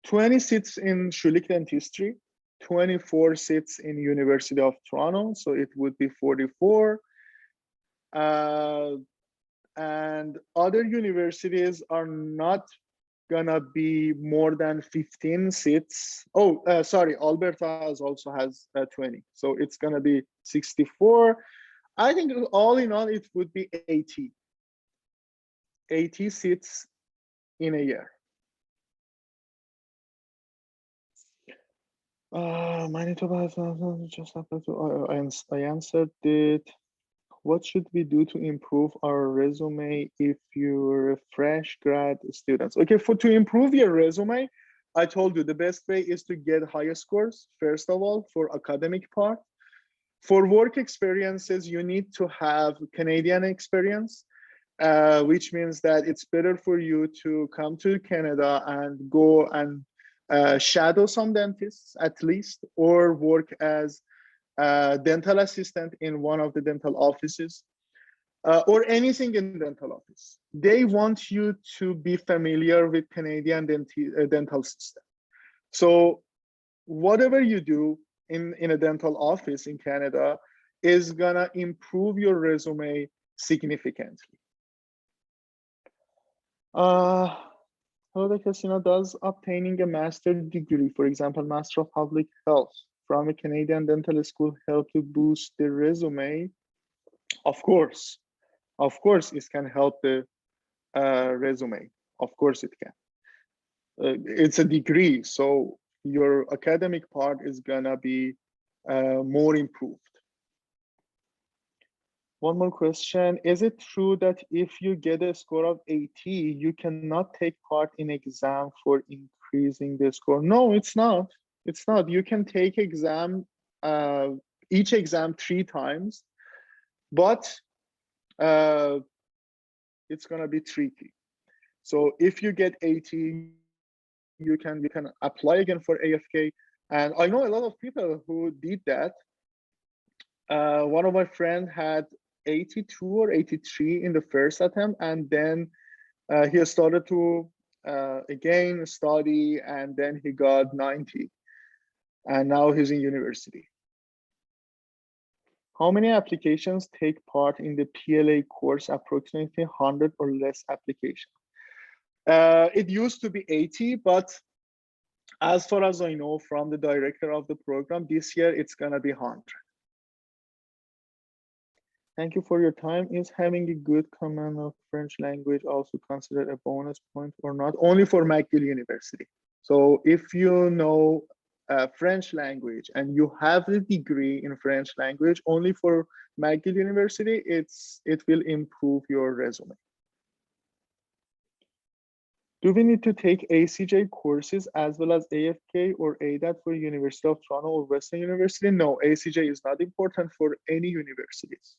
20 seats in Schulich Dentistry, 24 seats in University of Toronto, so it would be 44. And other universities are not gonna be more than 15 seats. Oh, sorry, Alberta also has 20, so it's gonna be 64. I think all in all, it would be 80 seats in a year. Manitoba has just happened to, I answered it. What should we do to improve our resume if you're a fresh grad student? Okay, to improve your resume, I told you the best way is to get higher scores, first of all, for academic part. For work experiences, you need to have Canadian experience, which means that it's better for you to come to Canada and go and shadow some dentists at least, or work as dental assistant in one of the dental offices, or anything in dental office. They want you to be familiar with Canadian dental system. So whatever you do in a dental office in Canada is gonna improve your resume significantly. Hello, Dr. Sina, does obtaining a master's degree, for example, Master of Public Health from a Canadian dental school help to boost the resume? Of course, it can help the resume. Of course it can. It's a degree, so your academic part is gonna be more improved. One more question. Is it true that if you get a score of 80, you cannot take part in exam for increasing the score? No, it's not. It's not. You can take exam, each exam 3 times, but it's gonna be tricky. So if you get 80, you can apply again for AFK. And I know a lot of people who did that. One of my friends had 82 or 83 in the first attempt, and then he started to again study, and then he got 90, and now he's in university. How many applications take part in the PLA course? Approximately 100 or less applications. It used to be 80, but as far as I know from the director of the program, this year it's gonna be 100. Thank you for your time. Is having a good command of French language also considered a bonus point or not? Only for McGill University. So if you know French language and you have a degree in French language, only for McGill University, it will improve your resume. Do we need to take ACJ courses as well as AFK or ADAT for University of Toronto or Western University? No, ACJ is not important for any universities.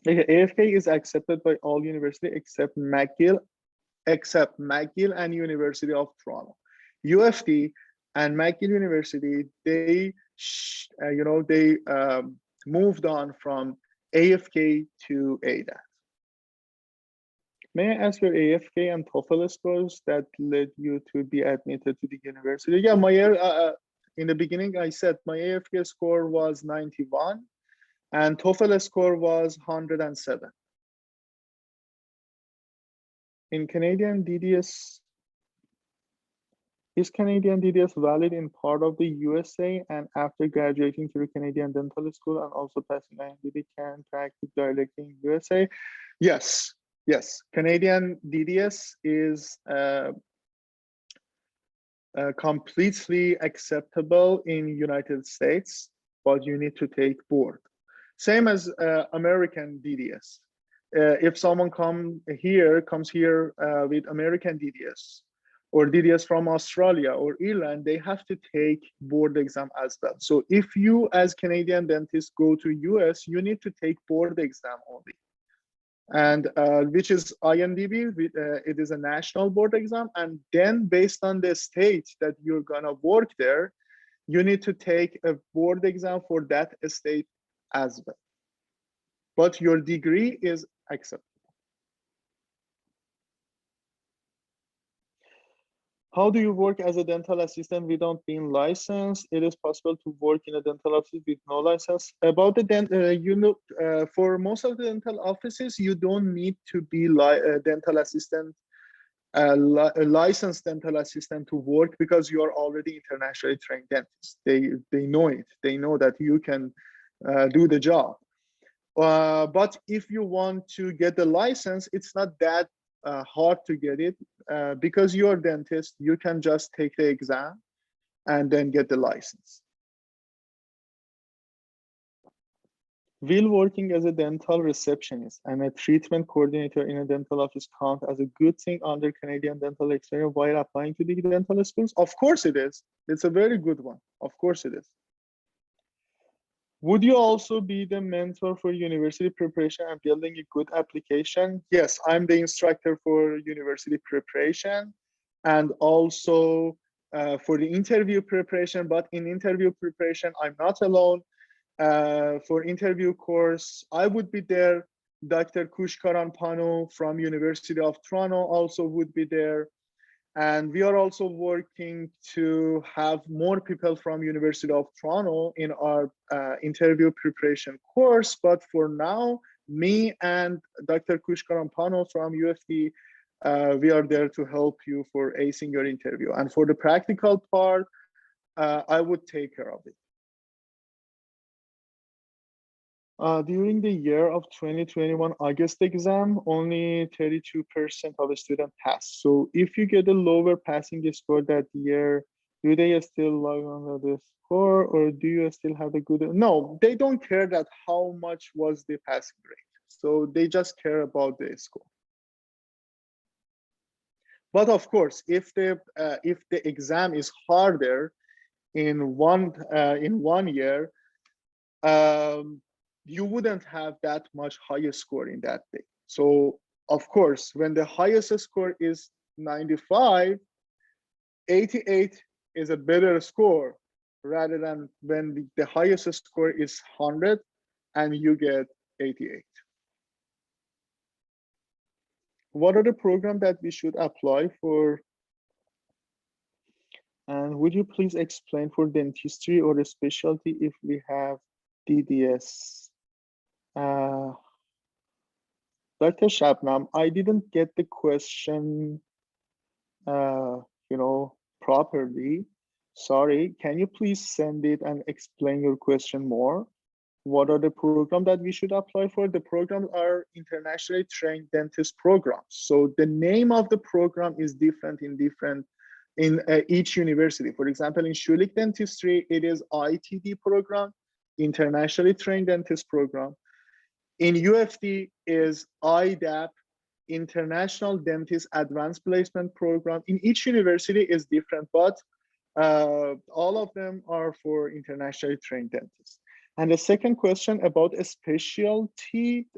Okay, AFK is accepted by all universities except McGill and University of Toronto. UofT and McGill University, they moved on from AFK to ADAT. May I ask your AFK and TOEFL scores that led you to be admitted to the university? Yeah, my in the beginning I said my AFK score was 91 and TOEFL score was 107. In Canadian DDS, is Canadian DDS valid in part of the USA and after graduating through Canadian Dental School and also passing IMDb can practice directly in USA? Yes. Yes, Canadian DDS is completely acceptable in United States, but you need to take board. Same as American DDS. If someone comes here with American DDS or DDS from Australia or Ireland, they have to take board exam as well. So if you as Canadian dentist go to US, you need to take board exam only. And which is IMDb, it is a national board exam. And then based on the state that you're gonna work there, you need to take a board exam for that state as well. But your degree is acceptable. How do you work as a dental assistant without being licensed? It is possible to work in a dental office with no license. About the for most of the dental offices, you don't need to be a dental assistant, a licensed dental assistant to work because you are already internationally trained dentist. They know it. They know that you can do the job. But if you want to get the license, it's not that hard to get it because you're a dentist. You can just take the exam and then get the license. Will working as a dental receptionist and a treatment coordinator in a dental office count as a good thing under Canadian dental experience while applying to the dental schools? Of course it is. It's a very good one. Of course it is. Would you also be the mentor for university preparation and building a good application? Yes, I'm the instructor for university preparation and also for the interview preparation, but in interview preparation, I'm not alone. For interview course, I would be there. Dr. Kushkaran Pano from University of Toronto also would be there. And we are also working to have more people from University of Toronto in our interview preparation course. But for now, me and Dr. Kushkaran Pano from UofT, we are there to help you for acing your interview. And for the practical part, I would take care of it. During the year of 2021 August exam, only 32% of the students passed. So if you get a lower passing score that year, do they still log on to the score, or do you still have a good? No, they don't care that how much was the passing rate. So they just care about the score. But of course, if the exam is harder in one year, you wouldn't have that much higher score in that day. So of course, when the highest score is 95, 88 is a better score rather than when the highest score is 100 and you get 88. What are the programs that we should apply for? And would you please explain for dentistry or a specialty if we have DDS? Dr. Shabnam, I didn't get the question, properly. Sorry, can you please send it and explain your question more? What are the programs that we should apply for? The programs are internationally trained dentist programs. So the name of the program is different in each university. For example, in Schulich Dentistry, it is ITD program, internationally trained dentist program. In UofT is IDAP, International Dentist Advanced Placement Program. In each university is different, but all of them are for internationally trained dentists. And the second question about a specialty,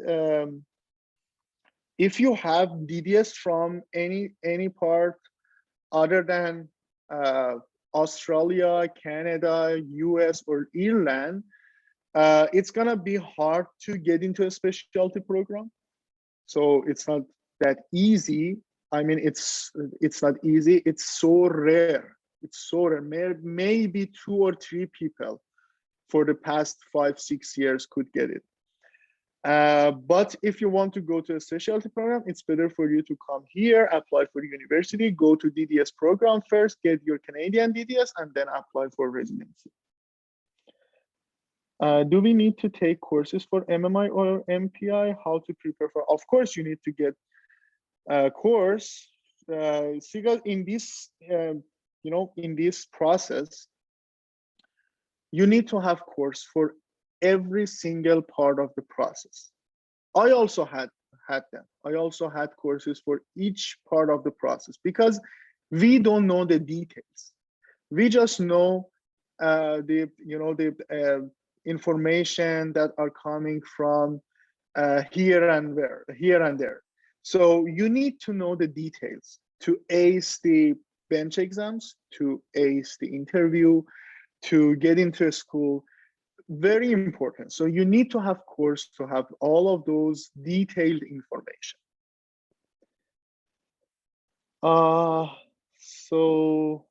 if you have DDS from any part other than Australia, Canada, US, or Ireland, it's gonna be hard to get into a specialty program. So it's not that easy. I mean, it's not easy. It's so rare. It's so rare. Maybe 2 or 3 people for the past 5-6 years could get it. But if you want to go to a specialty program, it's better for you to come here, apply for university, go to DDS program first, get your Canadian DDS, and then apply for residency. Do we need to take courses for MMI or MPI? How to prepare for? Of course, you need to get a course. In this, in this process, you need to have course for every single part of the process. I also had them. I also had courses for each part of the process because we don't know the details. We just know the information that are coming from here and there. So you need to know the details to ace the bench exams, to ace the interview, to get into a school. Very important. So you need to have course to have all of those detailed information. So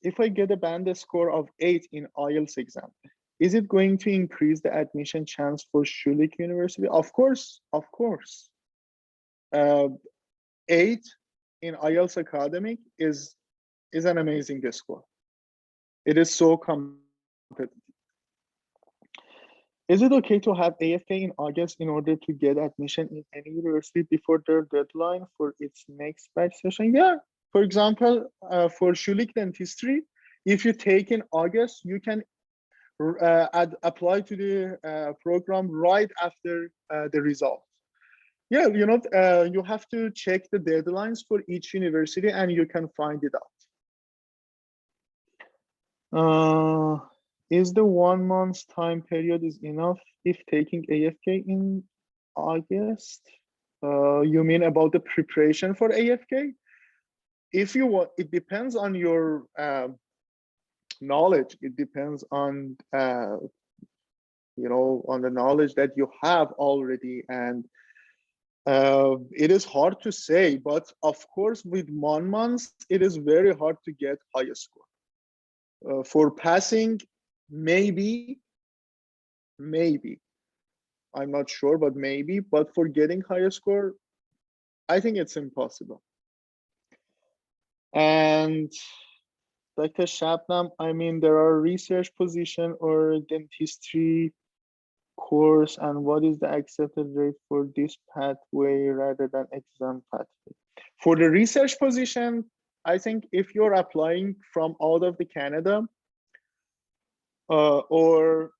if I get a band score of 8 in IELTS exam, is it going to increase the admission chance for Schulich University? Of course, of course. 8 in IELTS academic is an amazing score. It is so competitive. Is it okay to have AFK in August in order to get admission in any university before their deadline for its next batch session? Yeah, for example, for Schulich Dentistry, if you take in August, you can apply to the program right after the results. Yeah, you have to check the deadlines for each university and you can find it out. Is the 1 month time period is enough if taking AFK in August? You mean about the preparation for AFK? If you want, it depends on your knowledge. It depends on on the knowledge that you have already. And it is hard to say, but of course, with 1 month, it is very hard to get high score. For passing, maybe, I'm not sure, but maybe, but for getting higher score, I think it's impossible. And Dr. Shabnam, I mean, there are research position or dentistry course, and what is the accepted rate for this pathway rather than exam pathway? For the research position, I think if you're applying from out of the Canada or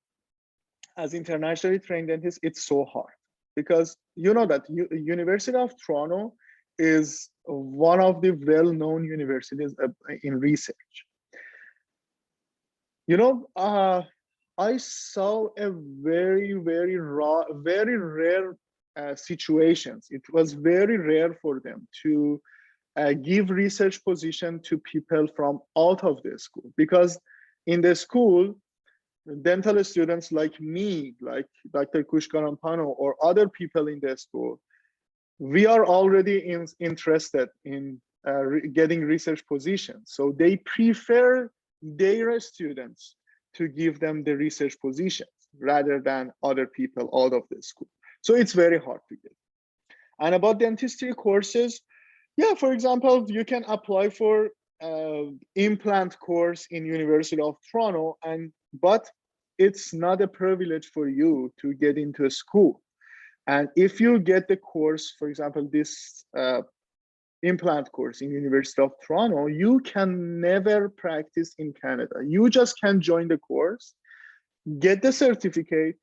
as internationally trained dentist, it's so hard because you know that University of Toronto is one of the well-known universities in research. I saw a very rare situations. It was very rare for them to give research position to people from out of the school, because in the school, dental students like me, like Dr. Kushkarampano or other people in the school, we are already interested in getting research positions. So they prefer their students to give them the research positions rather than other people out of the school. So it's very hard to get. And about dentistry courses, yeah, for example, you can apply for implant course in University of Toronto, but it's not a privilege for you to get into a school. And if you get the course, for example, this implant course in University of Toronto, you can never practice in Canada. You just can join the course, get the certificate,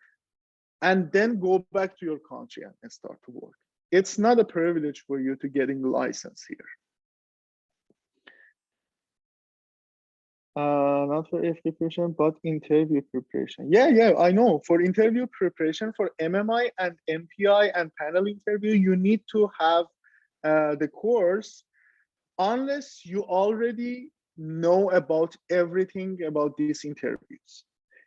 and then go back to your country and start to work. It's not a privilege for you to getting license here. Not for application, but interview preparation. Yeah, I know. For interview preparation for MMI and MPI and panel interview, you need to have the course unless you already know about everything about these interviews.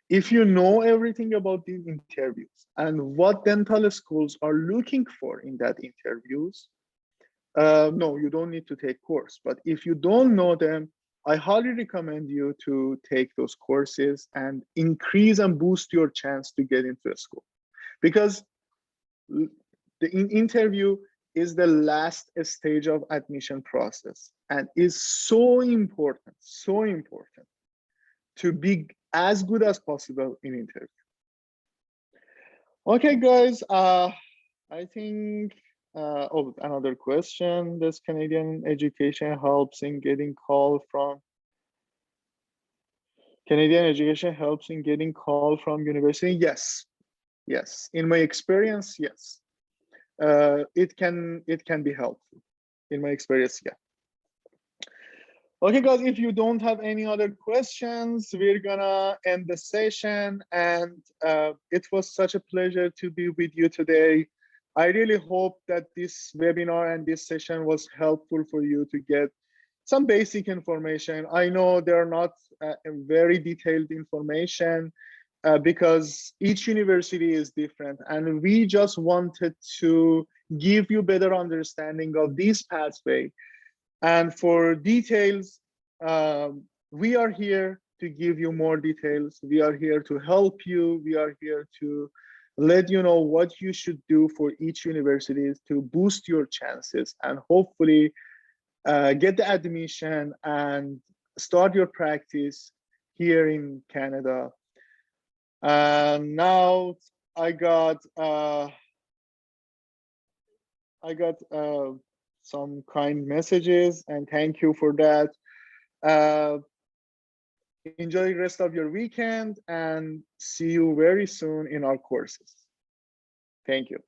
If you know everything about these interviews and what dental schools are looking for in that interviews, no, you don't need to take course. But if you don't know them, I highly recommend you to take those courses and increase and boost your chance to get into a school, because the interview is the last stage of admission process and is so important to be as good as possible in interview. Okay, guys, I think, oh, another question. Does Canadian education helps in getting call from university? Yes. In my experience, yes. It can be helpful. In my experience, yeah. Okay, guys, if you don't have any other questions, we're gonna end the session. And it was such a pleasure to be with you today. I really hope that this webinar and this session was helpful for you to get some basic information. I know they're not very detailed information because each university is different. And we just wanted to give you better understanding of this pathway. And for details, we are here to give you more details. We are here to help you. We are here to let you know what you should do for each university to boost your chances and hopefully get the admission and start your practice here in Canada. Now I got some kind messages, and thank you for that. Enjoy the rest of your weekend and see you very soon in our courses. Thank you.